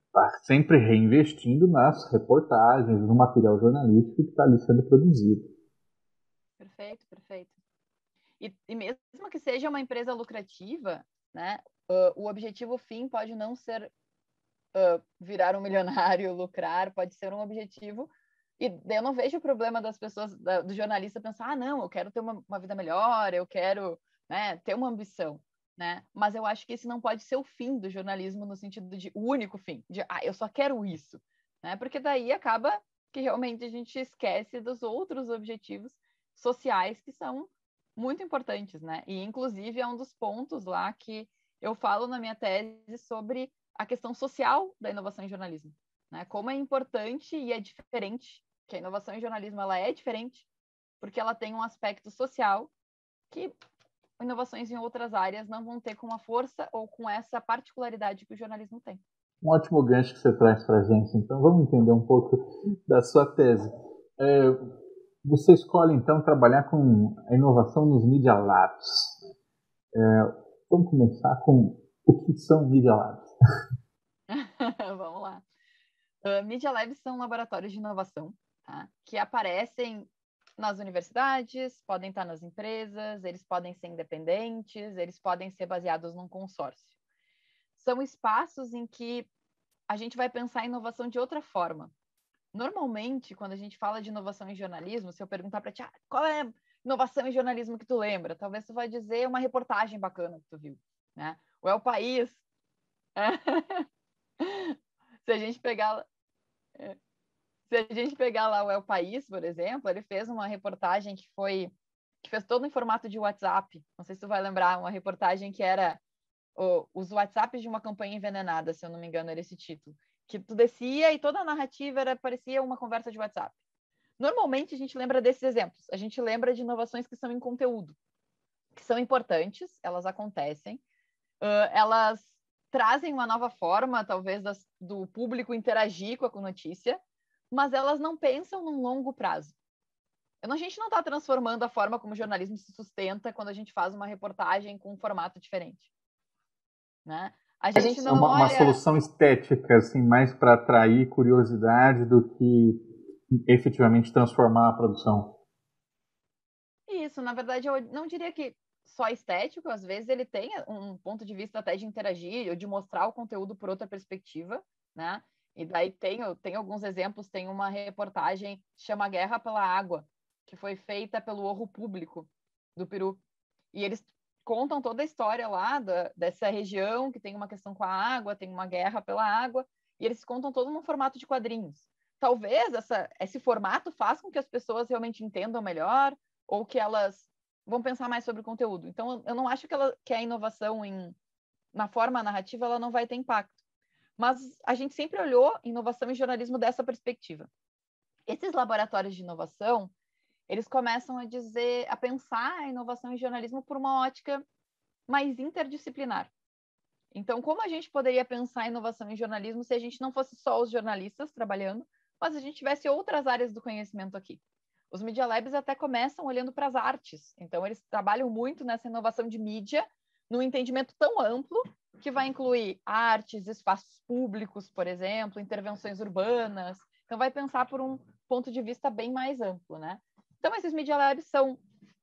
está sempre reinvestindo nas reportagens, no material jornalístico que está ali sendo produzido. Perfeito, perfeito. E mesmo que seja uma empresa lucrativa, né, o objetivo fim pode não ser virar um milionário, lucrar, pode ser um objetivo. E eu não vejo o problema das pessoas, do jornalista pensar, não, eu quero ter uma vida melhor, eu quero, né, ter uma ambição. Né? Mas eu acho que esse não pode ser o fim do jornalismo no sentido de o único fim, de eu só quero isso, né? Porque daí acaba que realmente a gente esquece dos outros objetivos sociais que são muito importantes, né? E inclusive é um dos pontos lá que eu falo na minha tese sobre a questão social da inovação em jornalismo, né? Como é importante e é diferente, que a inovação em jornalismo ela é diferente porque ela tem um aspecto social que inovações em outras áreas não vão ter com a força ou com essa particularidade que o jornalismo tem. Um ótimo gancho que você traz para a gente. Então, vamos entender um pouco da sua tese. Você escolhe, então, trabalhar com a inovação nos Media Labs. Vamos começar com o que são Media Labs. Vamos lá. Media Labs são laboratórios de inovação, tá? Que aparecem nas universidades, podem estar nas empresas, eles podem ser independentes, eles podem ser baseados num consórcio. São espaços em que a gente vai pensar em inovação de outra forma. Normalmente, quando a gente fala de inovação em jornalismo, se eu perguntar para ti, qual é a inovação em jornalismo que tu lembra? Talvez tu vai dizer uma reportagem bacana que tu viu, né? Ou é o País. Se a gente pegar lá o El País, por exemplo, ele fez uma reportagem que fez todo em formato de WhatsApp. Não sei se tu vai lembrar, uma reportagem que era os WhatsApps de uma campanha envenenada, se eu não me engano, era esse título. Que tu descia e toda a narrativa parecia uma conversa de WhatsApp. Normalmente a gente lembra desses exemplos. A gente lembra de inovações que são em conteúdo, que são importantes, elas acontecem, elas trazem uma nova forma, talvez, do público interagir com a notícia, mas elas não pensam num longo prazo. A gente não está transformando a forma como o jornalismo se sustenta quando a gente faz uma reportagem com um formato diferente. Né? A gente não olha... uma solução estética, assim, mais para atrair curiosidade do que efetivamente transformar a produção. Isso, na verdade, eu não diria que só estético, às vezes ele tem um ponto de vista até de interagir ou de mostrar o conteúdo por outra perspectiva, né? E daí tem alguns exemplos, tem uma reportagem que chama Guerra pela Água, que foi feita pelo Orro Público do Peru. E eles contam toda a história lá dessa região que tem uma questão com a água, tem uma guerra pela água, e eles contam todo num formato de quadrinhos. Talvez esse formato faça com que as pessoas realmente entendam melhor, ou que elas vão pensar mais sobre o conteúdo. Então, eu não acho que a inovação na forma narrativa ela não vai ter impacto. Mas a gente sempre olhou inovação e jornalismo dessa perspectiva. Esses laboratórios de inovação, eles começam a pensar a inovação em jornalismo por uma ótica mais interdisciplinar. Então, como a gente poderia pensar a inovação em jornalismo se a gente não fosse só os jornalistas trabalhando, mas a gente tivesse outras áreas do conhecimento aqui? Os Media Labs até começam olhando para as artes. Então, eles trabalham muito nessa inovação de mídia, num entendimento tão amplo, que vai incluir artes, espaços públicos, por exemplo, intervenções urbanas. Então, vai pensar por um ponto de vista bem mais amplo, né? Então, esses Media Labs são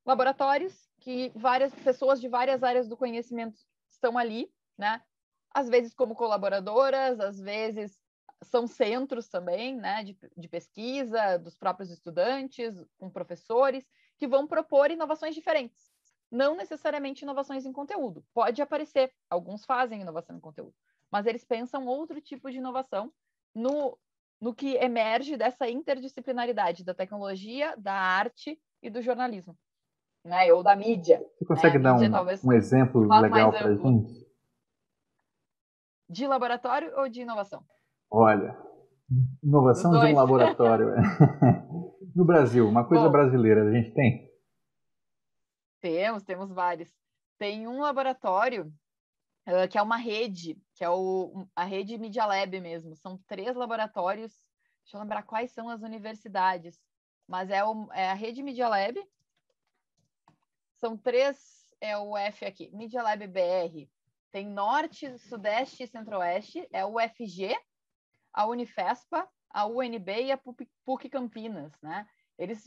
laboratórios que várias pessoas de várias áreas do conhecimento estão ali, né? Às vezes como colaboradoras, às vezes são centros também, né, de pesquisa dos próprios estudantes, com professores, que vão propor inovações diferentes. Não necessariamente inovações em conteúdo. Pode aparecer, alguns fazem inovação em conteúdo, mas eles pensam outro tipo de inovação no que emerge dessa interdisciplinaridade da tecnologia, da arte e do jornalismo, né, ou da mídia. Você consegue dar um exemplo legal para a gente? De laboratório ou de inovação? Olha, inovação de um laboratório. No Brasil, uma coisa Bom, brasileira, a gente tem? temos vários. Tem um laboratório que é uma rede, que é a rede Media Lab mesmo. São 3 laboratórios, deixa eu lembrar quais são as universidades, mas é a rede Media Lab. São 3, é o F aqui, Media Lab BR. Tem Norte, Sudeste e Centro-Oeste, é o UFG, a Unifespa, a UNB e a PUC Campinas, né? Eles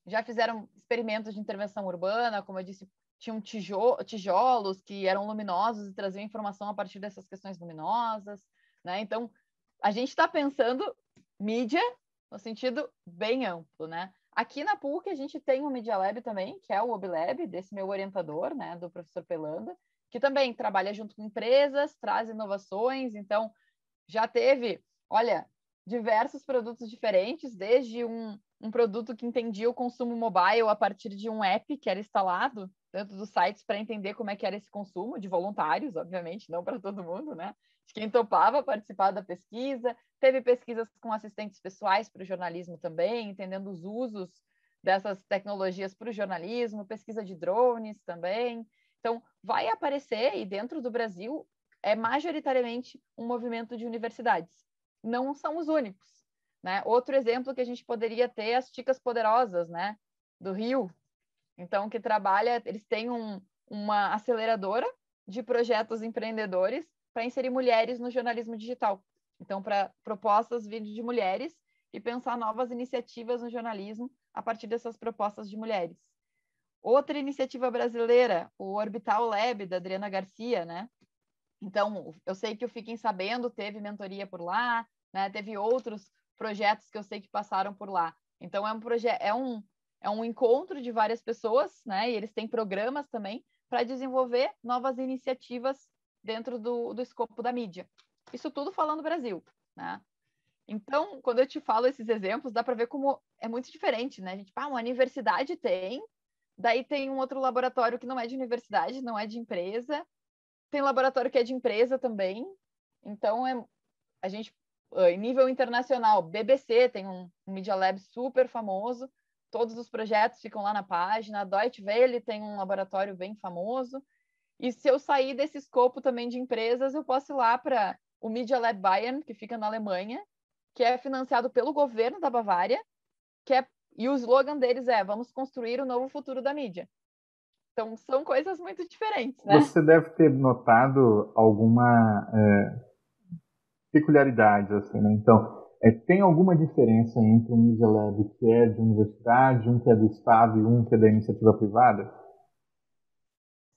já fizeram experimentos de intervenção urbana, como eu disse, tinham tijolos que eram luminosos e traziam informação a partir dessas questões luminosas, né? Então, a gente está pensando mídia no sentido bem amplo, né? Aqui na PUC a gente tem um Media Lab também, que é o ObLab, desse meu orientador, né, do professor Pelanda, que também trabalha junto com empresas, traz inovações, então já teve, olha, diversos produtos diferentes, desde um produto que entendia o consumo mobile a partir de um app que era instalado dentro dos sites para entender como é que era esse consumo, de voluntários, obviamente, não para todo mundo, né? De quem topava participar da pesquisa. Teve pesquisas com assistentes pessoais para o jornalismo também, entendendo os usos dessas tecnologias para o jornalismo, pesquisa de drones também. Então, vai aparecer, e dentro do Brasil, é majoritariamente um movimento de universidades. Não são os únicos, né? Outro exemplo que a gente poderia ter é as Chicas Poderosas, né? Do Rio. Então, que trabalha, eles têm uma aceleradora de projetos empreendedores para inserir mulheres no jornalismo digital. Então, para propostas vindo de mulheres e pensar novas iniciativas no jornalismo a partir dessas propostas de mulheres. Outra iniciativa brasileira, o Orbital Lab, da Adriana Garcia, né? Então, eu sei que o Fiquem Sabendo teve mentoria por lá, né? Teve outros projetos que eu sei que passaram por lá. Então, é um encontro de várias pessoas, né? E eles têm programas também para desenvolver novas iniciativas dentro do escopo da mídia. Isso tudo falando Brasil, né? Então, quando eu te falo esses exemplos, dá para ver como é muito diferente, né? A gente, uma universidade tem, daí tem um outro laboratório que não é de universidade, não é de empresa, tem laboratório que é de empresa também. Então, a gente, em nível internacional, BBC tem um Media Lab super famoso, todos os projetos ficam lá na página, a Deutsche Welle tem um laboratório bem famoso, e se eu sair desse escopo também de empresas, eu posso ir lá para o Media Lab Bayern, que fica na Alemanha, que é financiado pelo governo da Bavária, e o slogan deles é: vamos construir o novo futuro da mídia. Então, são coisas muito diferentes, né? Você deve ter notado alguma peculiaridade, assim, né? Então, tem alguma diferença entre um Media Lab que é de universidade, um que é do Estado e um que é da iniciativa privada?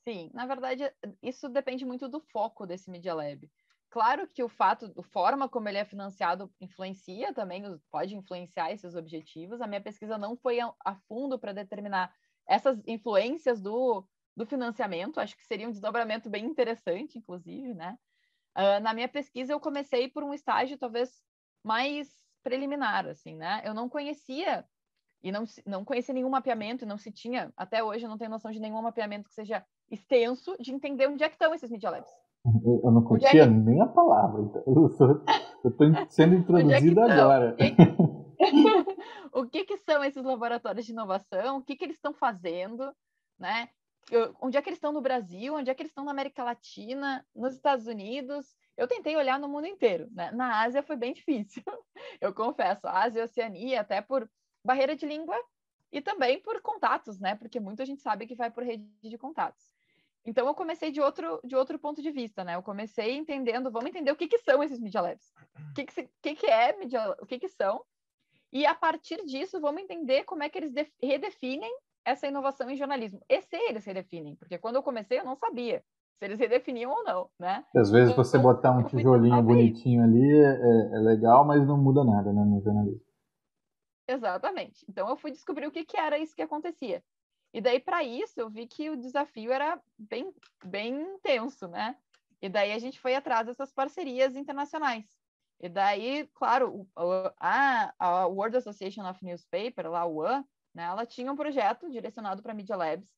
Sim, na verdade, isso depende muito do foco desse Media Lab. Claro que a forma como ele é financiado influencia também, pode influenciar esses objetivos. A minha pesquisa não foi a fundo para determinar essas influências do financiamento, acho que seria um desdobramento bem interessante, inclusive, né? Na minha pesquisa, eu comecei por um estágio talvez mais preliminar, assim, né? Eu não conhecia e não conhecia nenhum mapeamento, e não se tinha, até hoje eu não tenho noção de nenhum mapeamento que seja extenso de entender onde é que estão esses Media Labs. Eu não Onde é conhecia que, nem a palavra, então eu estou sendo onde é que introduzido estão? agora. O que são esses laboratórios de inovação? O que eles estão fazendo, né? Onde é que eles estão no Brasil? Onde é que eles estão na América Latina? Nos Estados Unidos? Eu tentei olhar no mundo inteiro, né? Na Ásia foi bem difícil, eu confesso. A Ásia e a Oceania, até por barreira de língua e também por contatos, né? Porque muita gente sabe que vai por rede de contatos. Então, eu comecei de outro ponto de vista, né? Eu comecei entendendo, vamos entender o que são esses Media Labs. O que são? E a partir disso, vamos entender como é que eles redefinem essa inovação em jornalismo. E se eles redefinem? Porque quando eu comecei, eu não sabia se eles redefiniam ou não, né? Às vezes você Então, botar um eu fui tijolinho desenvolver isso. bonitinho ali é legal, mas não muda nada, né, no jornalismo. Exatamente. Então, eu fui descobrir o que era isso que acontecia. E daí, para isso, eu vi que o desafio era bem intenso, né? E daí a gente foi atrás dessas parcerias internacionais. E daí, claro, a World Association of Newspaper, lá, a UAN, né, ela tinha um projeto direcionado para Media Labs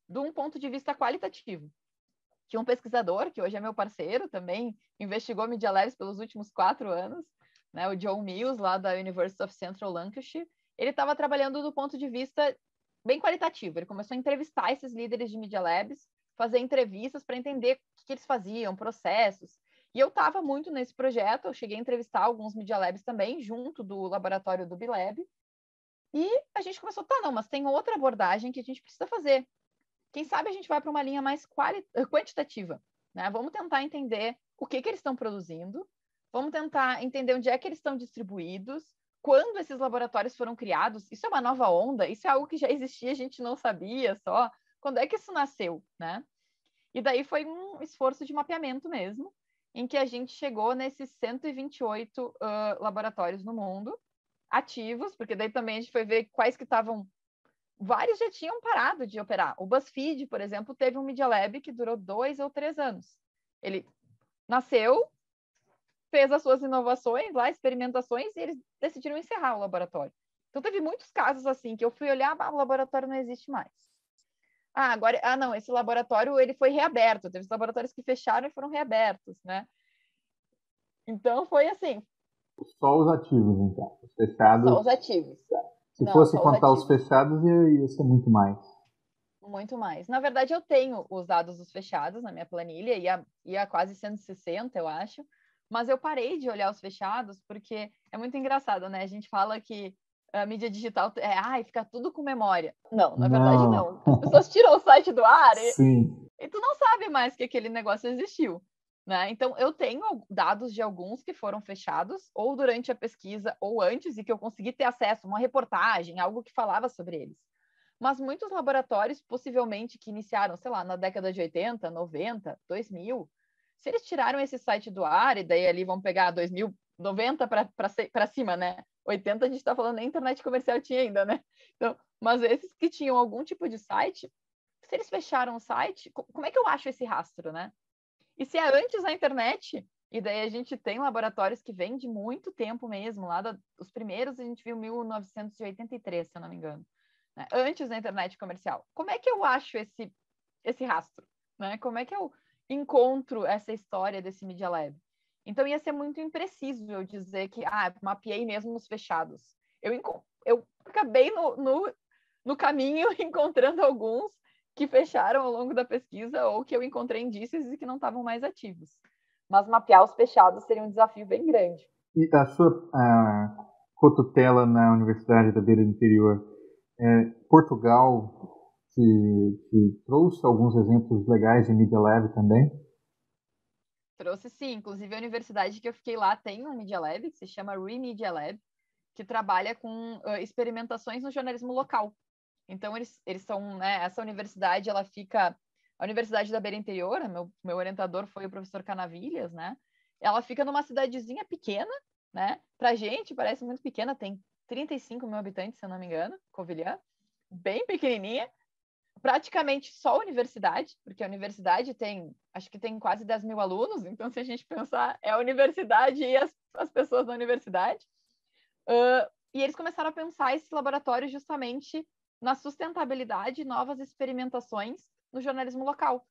de um ponto de vista qualitativo. Tinha um pesquisador, que hoje é meu parceiro, também investigou Media Labs pelos últimos 4 anos, né, o John Mills, lá da University of Central Lancashire, ele estava trabalhando do ponto de vista bem qualitativo. Ele começou a entrevistar esses líderes de Media Labs, fazer entrevistas para entender o que eles faziam, processos. E eu estava muito nesse projeto, eu cheguei a entrevistar alguns Media Labs também, junto do laboratório do Bilab. E a gente começou, não, mas tem outra abordagem que a gente precisa fazer. Quem sabe a gente vai para uma linha mais quantitativa, né? Vamos tentar entender o que eles estão produzindo, vamos tentar entender onde é que eles estão distribuídos, quando esses laboratórios foram criados. Isso é uma nova onda? Isso é algo que já existia, a gente não sabia só? Quando é que isso nasceu, né? E daí foi um esforço de mapeamento mesmo, em que a gente chegou nesses 128 laboratórios no mundo, ativos, porque daí também a gente foi ver quais que estavam... Vários já tinham parado de operar. O BuzzFeed, por exemplo, teve um Media Lab que durou 2 ou 3 anos. Ele nasceu, fez as suas inovações lá, experimentações, e eles decidiram encerrar o laboratório. Então, teve muitos casos assim, que eu fui olhar, o laboratório não existe mais. Não, esse laboratório ele foi reaberto. Teve laboratórios que fecharam e foram reabertos, né? Então, foi assim. Só os ativos, então. Os fechados... Só os ativos. Se fosse contar os fechados, ia ser muito mais. Muito mais. Na verdade, eu tenho os dados dos fechados na minha planilha, ia quase 160, eu acho, mas eu parei de olhar os fechados porque é muito engraçado, né? A gente fala que a mídia digital fica tudo com memória. Não, na verdade não. As pessoas tiram o site do ar e tu não sabe mais que aquele negócio existiu, né? Então, eu tenho dados de alguns que foram fechados, ou durante a pesquisa, ou antes, e que eu consegui ter acesso a uma reportagem, algo que falava sobre eles. Mas muitos laboratórios, possivelmente, que iniciaram, sei lá, na década de 80, 90, 2000, se eles tiraram esse site do ar, e daí ali vão pegar 2000, 90 para cima, né? 80 a gente está falando, nem internet comercial tinha ainda, né? Então, mas esses que tinham algum tipo de site, se eles fecharam o site, como é que eu acho esse rastro, né? E se é antes da internet, e daí a gente tem laboratórios que vêm de muito tempo mesmo, os primeiros a gente viu em 1983, se eu não me engano. Antes da internet comercial. Como é que eu acho esse rastro? Né? Como é que eu encontro essa história desse Media Lab? Então, ia ser muito impreciso eu dizer que mapeei mesmo os fechados. Eu acabei no caminho encontrando alguns que fecharam ao longo da pesquisa ou que eu encontrei indícios e que não estavam mais ativos. Mas mapear os fechados seria um desafio bem grande. E a sua cotutela na Universidade da Beira do Interior, Portugal te trouxe alguns exemplos legais de Media Lab também? Trouxe sim, inclusive a universidade que eu fiquei lá tem um Media Lab, que se chama Remedia Lab, que trabalha com experimentações no jornalismo local. Então, eles são, né, essa universidade, ela fica... A Universidade da Beira Interior, meu orientador foi o professor Canavilhas, né? Ela fica numa cidadezinha pequena, né? Pra gente, parece muito pequena, tem 35 mil habitantes, se eu não me engano, Covilhã, bem pequenininha, praticamente só a universidade, porque a universidade acho que tem quase 10 mil alunos, então se a gente pensar, é a universidade e as pessoas da universidade. E eles começaram a pensar esse laboratório justamente na sustentabilidade e novas experimentações no jornalismo local.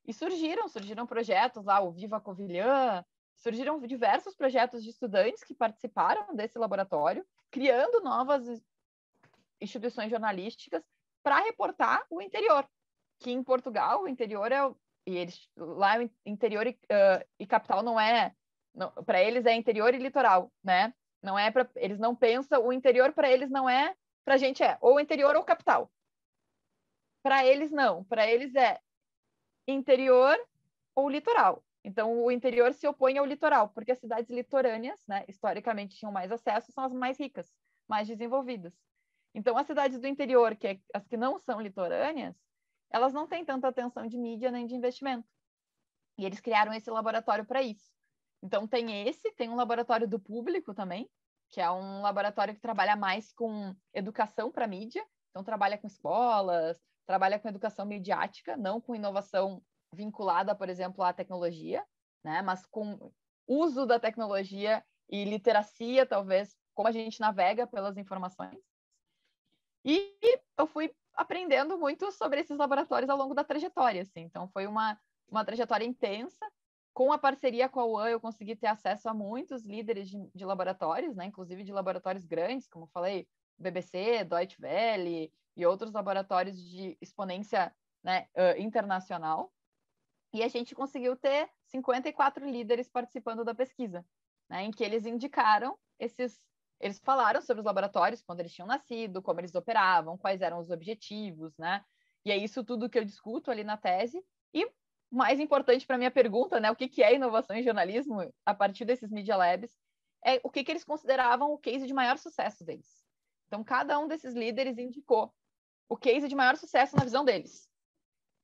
E surgiram projetos lá, o Viva Covilhã, surgiram diversos projetos de estudantes que participaram desse laboratório, criando novas instituições jornalísticas para reportar o interior, que em Portugal o interior lá o interior e capital não é, para eles é interior e litoral, né? Não é eles não pensam, o interior para eles não é, para a gente é ou interior ou capital. Para eles não, para eles é interior ou litoral. Então o interior se opõe ao litoral, porque as cidades litorâneas, né, historicamente tinham mais acesso, são as mais ricas, mais desenvolvidas. Então, as cidades do interior, as que não são litorâneas, elas não têm tanta atenção de mídia nem de investimento. E eles criaram esse laboratório para isso. Então, tem um laboratório do público também, que é um laboratório que trabalha mais com educação para mídia. Então, trabalha com escolas, trabalha com educação midiática, não com inovação vinculada, por exemplo, à tecnologia, né? Mas com uso da tecnologia e literacia, talvez, como a gente navega pelas informações. E eu fui aprendendo muito sobre esses laboratórios ao longo da trajetória, assim. Então, foi uma trajetória intensa, Com a parceria com a UAM, eu consegui ter acesso a muitos líderes de laboratórios, né? Inclusive de laboratórios grandes, como eu falei, BBC, Deutsche Welle e outros laboratórios de exponência, né, internacional. E a gente conseguiu ter 54 líderes participando da pesquisa, né, em que eles indicaram eles falaram sobre os laboratórios, quando eles tinham nascido, como eles operavam, quais eram os objetivos, né? E é isso tudo que eu discuto ali na tese. E mais importante para a minha pergunta, né, o que é inovação em jornalismo, a partir desses Media Labs, é o que eles consideravam o case de maior sucesso deles. Então, cada um desses líderes indicou o case de maior sucesso na visão deles.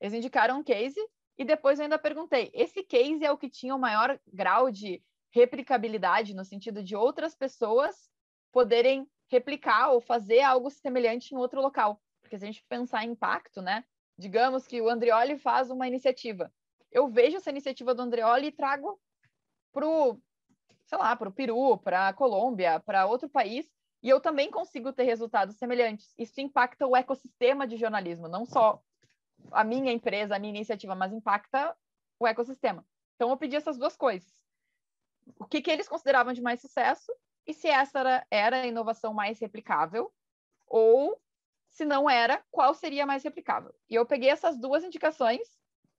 Eles indicaram um case e depois eu ainda perguntei, esse case é o que tinha o maior grau de replicabilidade, no sentido de outras pessoas poderem replicar ou fazer algo semelhante em outro local. Porque se a gente pensar em impacto, né? Digamos que o Andreoli faz uma iniciativa. Eu vejo essa iniciativa do Andreoli e trago para o Peru, para a Colômbia, para outro país, e eu também consigo ter resultados semelhantes. Isso impacta o ecossistema de jornalismo, não só a minha empresa, a minha iniciativa, mas impacta o ecossistema. Então, eu pedi essas duas coisas. O que eles consideravam de mais sucesso e se essa era a inovação mais replicável ou, se não era, qual seria mais replicável. E eu peguei essas duas indicações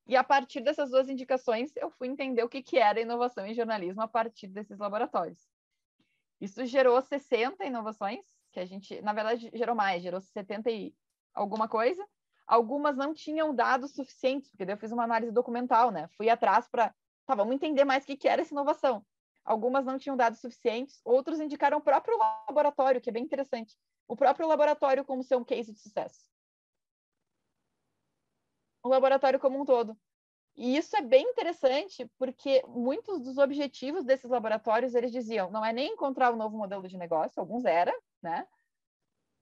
e, a partir dessas duas indicações, eu fui entender o que era inovação em jornalismo a partir desses laboratórios. Isso gerou 60 inovações, que a gente, na verdade, gerou 70 e alguma coisa. Algumas não tinham dados suficientes, porque daí eu fiz uma análise documental, né? Fui atrás para, vamos entender mais o que era essa inovação. Algumas não tinham dados suficientes, outros indicaram o próprio laboratório, que é bem interessante. O próprio laboratório como ser um case de sucesso. O laboratório como um todo. E isso é bem interessante, porque muitos dos objetivos desses laboratórios, eles diziam, não é nem encontrar um novo modelo de negócio, alguns era, né?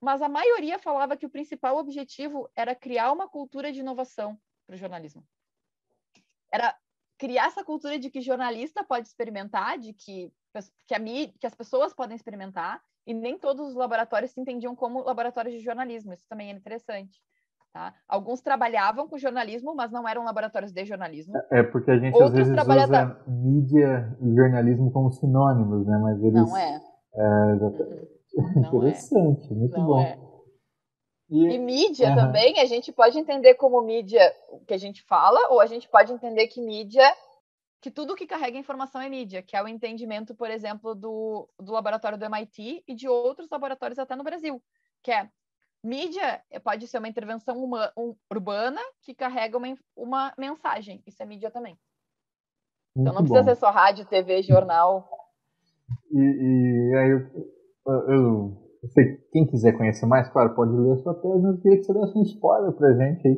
Mas a maioria falava que o principal objetivo era criar uma cultura de inovação para o jornalismo. Era criar essa cultura de que jornalista pode experimentar, de que as pessoas podem experimentar, e nem todos os laboratórios se entendiam como laboratórios de jornalismo. Isso também é interessante. Tá? Alguns trabalhavam com jornalismo, mas não eram laboratórios de jornalismo. É porque a gente Outros às vezes usa mídia e jornalismo como sinônimos, né? Mas eles... Não é. Não interessante, é. Muito não bom. É. E mídia também, a gente pode entender como mídia o que a gente fala, ou a gente pode entender que mídia, que tudo que carrega informação é mídia, que é o entendimento, por exemplo, do laboratório do MIT e de outros laboratórios até no Brasil, que é mídia pode ser uma intervenção urbana que carrega uma mensagem, isso é mídia também. Muito então não precisa ser só rádio, TV, jornal. E aí eu sei que quem quiser conhecer mais, claro, pode ler a sua tese, mas eu queria que você desse um spoiler pra gente aí.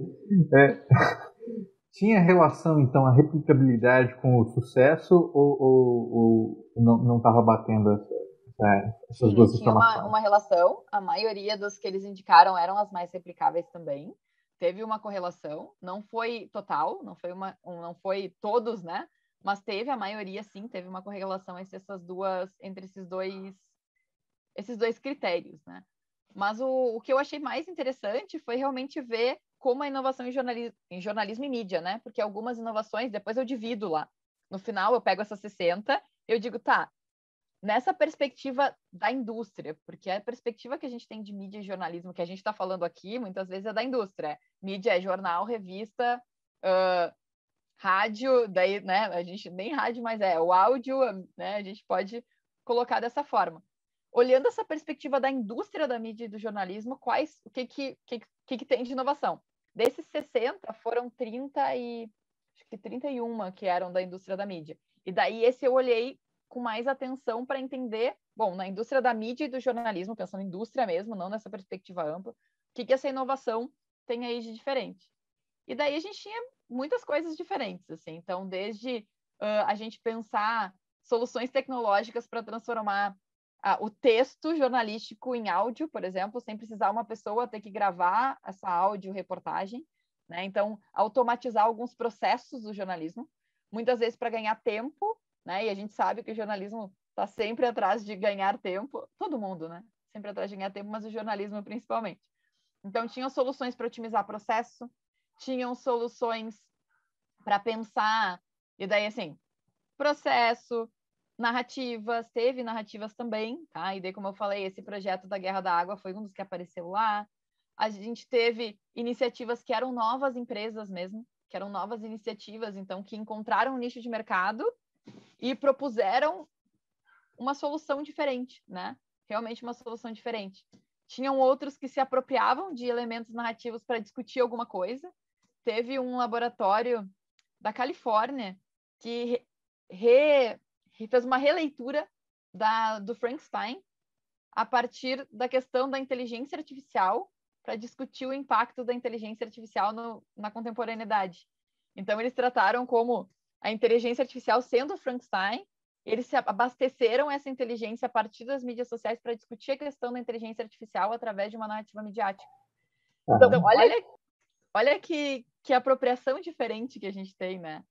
Tinha relação, então, a replicabilidade com o sucesso ou não estava batendo essas duas informações? Tinha uma relação, a maioria dos que eles indicaram eram as mais replicáveis também. Teve uma correlação, não foi total, não foi todos, né? Mas teve, a maioria sim, teve uma correlação entre esses dois critérios, né? Mas o que eu achei mais interessante foi realmente ver como a inovação em jornalismo e mídia, né? Porque algumas inovações, depois eu divido lá. No final, eu pego essas 60, eu digo, tá, nessa perspectiva da indústria, porque a perspectiva que a gente tem de mídia e jornalismo, que a gente está falando aqui, muitas vezes é da indústria. Mídia é jornal, revista, rádio, daí, né? A gente nem rádio, mas o áudio, né? A gente pode colocar dessa forma. Olhando essa perspectiva da indústria da mídia e do jornalismo, o que tem de inovação? Desses 60, foram 31 que eram da indústria da mídia. E daí esse eu olhei com mais atenção para entender, bom, na indústria da mídia e do jornalismo, pensando em indústria mesmo, não nessa perspectiva ampla, o que essa inovação tem aí de diferente. E daí a gente tinha muitas coisas diferentes, assim. Então, desde a gente pensar soluções tecnológicas para transformar o texto jornalístico em áudio, por exemplo, sem precisar uma pessoa ter que gravar essa áudio reportagem, né? Então, automatizar alguns processos do jornalismo, muitas vezes para ganhar tempo, né? E a gente sabe que o jornalismo está sempre atrás de ganhar tempo, todo mundo, né? Sempre atrás de ganhar tempo, mas o jornalismo principalmente. Então, tinham soluções para otimizar processo, tinham soluções para pensar, e daí, assim, processo, narrativas, teve narrativas também, tá? E daí, como eu falei, esse projeto da Guerra da Água foi um dos que apareceu lá. A gente teve iniciativas que eram novas empresas mesmo, que eram novas iniciativas, então, que encontraram um nicho de mercado e propuseram uma solução diferente, né? Realmente uma solução diferente. Tinham outros que se apropriavam de elementos narrativos para discutir alguma coisa. Teve um laboratório da Califórnia que fez uma releitura do Frankenstein a partir da questão da inteligência artificial para discutir o impacto da inteligência artificial na contemporaneidade. Então, eles trataram como a inteligência artificial sendo o Frankenstein, eles se abasteceram essa inteligência a partir das mídias sociais para discutir a questão da inteligência artificial através de uma narrativa midiática. Então, olha que apropriação diferente que a gente tem, né?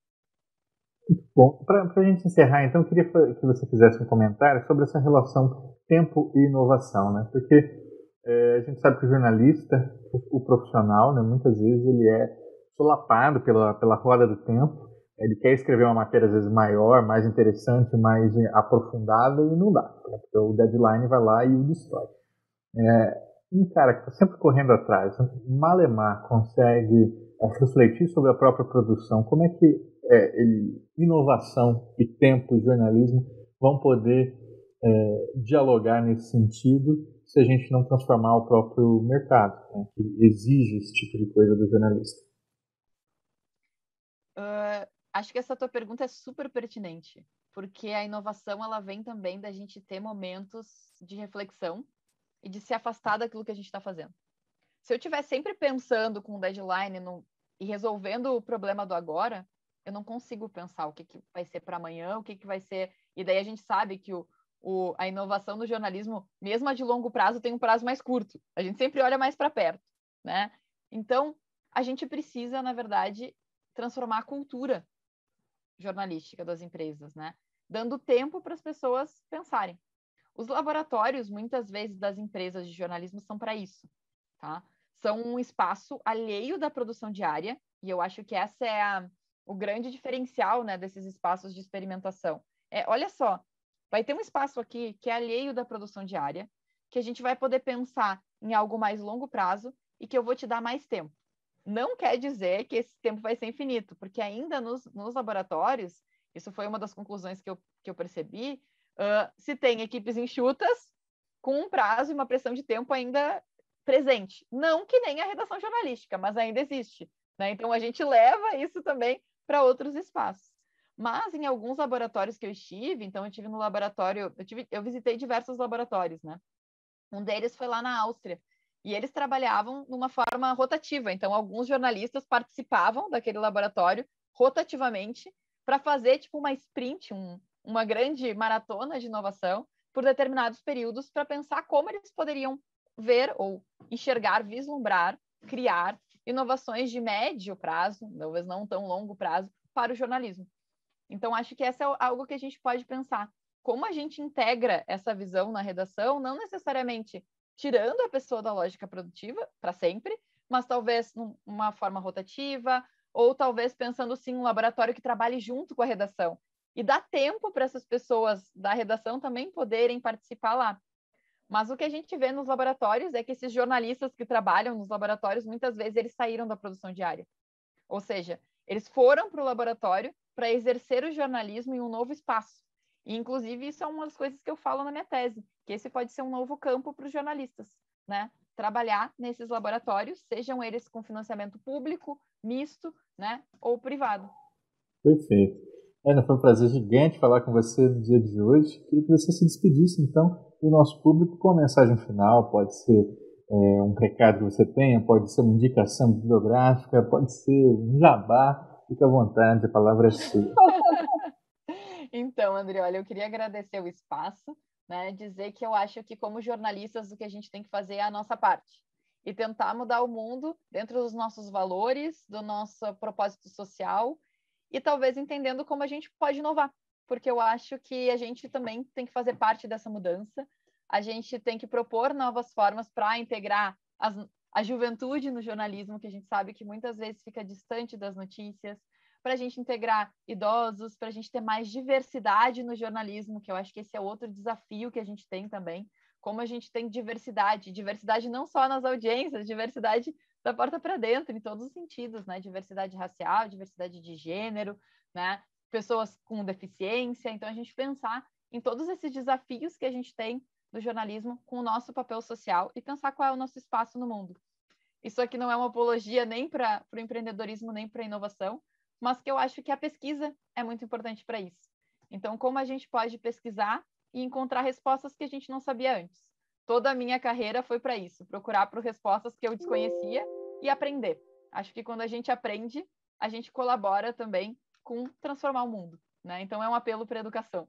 Bom, para a gente encerrar, então, eu queria que você fizesse um comentário sobre essa relação tempo e inovação, né? Porque a gente sabe que o jornalista, o profissional, né, muitas vezes ele é solapado pela roda do tempo. Ele quer escrever uma matéria, às vezes, maior, mais interessante, mais aprofundada, e não dá, né? Porque o deadline vai lá e o destrói. Um cara que está sempre correndo atrás, malemar, consegue refletir sobre a própria produção, como é que inovação e tempo e jornalismo vão poder dialogar nesse sentido se a gente não transformar o próprio mercado, né, que exige esse tipo de coisa do jornalista? Acho que essa tua pergunta é super pertinente, porque a inovação ela vem também da gente ter momentos de reflexão e de se afastar daquilo que a gente está fazendo. Se eu estiver sempre pensando com um deadline e resolvendo o problema do agora, eu não consigo pensar o que vai ser para amanhã, o que vai ser. E daí a gente sabe que a inovação no jornalismo, mesmo a de longo prazo, tem um prazo mais curto. A gente sempre olha mais para perto, né? Então, a gente precisa, na verdade, transformar a cultura jornalística das empresas, né? Dando tempo para as pessoas pensarem. Os laboratórios, muitas vezes, das empresas de jornalismo são para isso, tá? São um espaço alheio da produção diária, e eu acho que essa é o grande diferencial, né, desses espaços de experimentação. Olha só, vai ter um espaço aqui que é alheio da produção diária, que a gente vai poder pensar em algo mais longo prazo e que eu vou te dar mais tempo. Não quer dizer que esse tempo vai ser infinito, porque ainda nos laboratórios, isso foi uma das conclusões que eu percebi, se tem equipes enxutas com um prazo e uma pressão de tempo ainda presente. Não que nem a redação jornalística, mas ainda existe, né? Então, a gente leva isso também para outros espaços. Mas, em alguns laboratórios que eu estive, então, eu estive no laboratório, eu visitei diversos laboratórios, né? Um deles foi lá na Áustria, e eles trabalhavam numa forma rotativa. Então, alguns jornalistas participavam daquele laboratório rotativamente para fazer tipo uma sprint, uma grande maratona de inovação por determinados períodos para pensar como eles poderiam ver ou enxergar, vislumbrar, criar inovações de médio prazo, talvez não tão longo prazo, para o jornalismo. Então, acho que essa é algo que a gente pode pensar. Como a gente integra essa visão na redação, não necessariamente tirando a pessoa da lógica produtiva para sempre, mas talvez numa forma rotativa, ou talvez pensando sim um laboratório que trabalhe junto com a redação. E dá tempo para essas pessoas da redação também poderem participar lá. Mas o que a gente vê nos laboratórios é que esses jornalistas que trabalham nos laboratórios, muitas vezes eles saíram da produção diária. Ou seja, eles foram para o laboratório para exercer o jornalismo em um novo espaço. E, inclusive, isso é uma das coisas que eu falo na minha tese, que esse pode ser um novo campo para os jornalistas, né? Trabalhar nesses laboratórios, sejam eles com financiamento público, misto, né? Ou privado. Perfeito. Ana, foi um prazer gigante falar com você no dia de hoje. Queria que você se despedisse, então, do nosso público com uma mensagem final. Pode ser um recado que você tenha, pode ser uma indicação bibliográfica, pode ser um jabá. Fique à vontade, a palavra é sua. Então, André, olha, eu queria agradecer o espaço, né? Dizer que eu acho que, como jornalistas, o que a gente tem que fazer é a nossa parte e tentar mudar o mundo dentro dos nossos valores, do nosso propósito social e talvez entendendo como a gente pode inovar, porque eu acho que a gente também tem que fazer parte dessa mudança, a gente tem que propor novas formas para integrar a juventude no jornalismo, que a gente sabe que muitas vezes fica distante das notícias, para a gente integrar idosos, para a gente ter mais diversidade no jornalismo, que eu acho que esse é outro desafio que a gente tem também. Como a gente tem diversidade não só nas audiências, diversidade da porta para dentro, em todos os sentidos, né? Diversidade racial, diversidade de gênero, né? Pessoas com deficiência. Então, a gente pensar em todos esses desafios que a gente tem no jornalismo com o nosso papel social e pensar qual é o nosso espaço no mundo. Isso aqui não é uma apologia nem para o empreendedorismo, nem para a inovação, mas que eu acho que a pesquisa é muito importante para isso. Então, como a gente pode pesquisar e encontrar respostas que a gente não sabia antes? Toda a minha carreira foi para isso, procurar por respostas que eu desconhecia e aprender. Acho que quando a gente aprende, a gente colabora também com transformar o mundo, né? Então, é um apelo para a educação.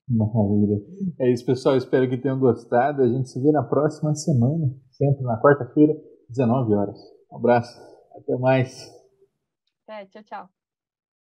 Maravilha. É isso, pessoal. Espero que tenham gostado. A gente se vê na próxima semana, sempre na quarta-feira, 19 horas. Um abraço. Até mais. Tchau, tchau.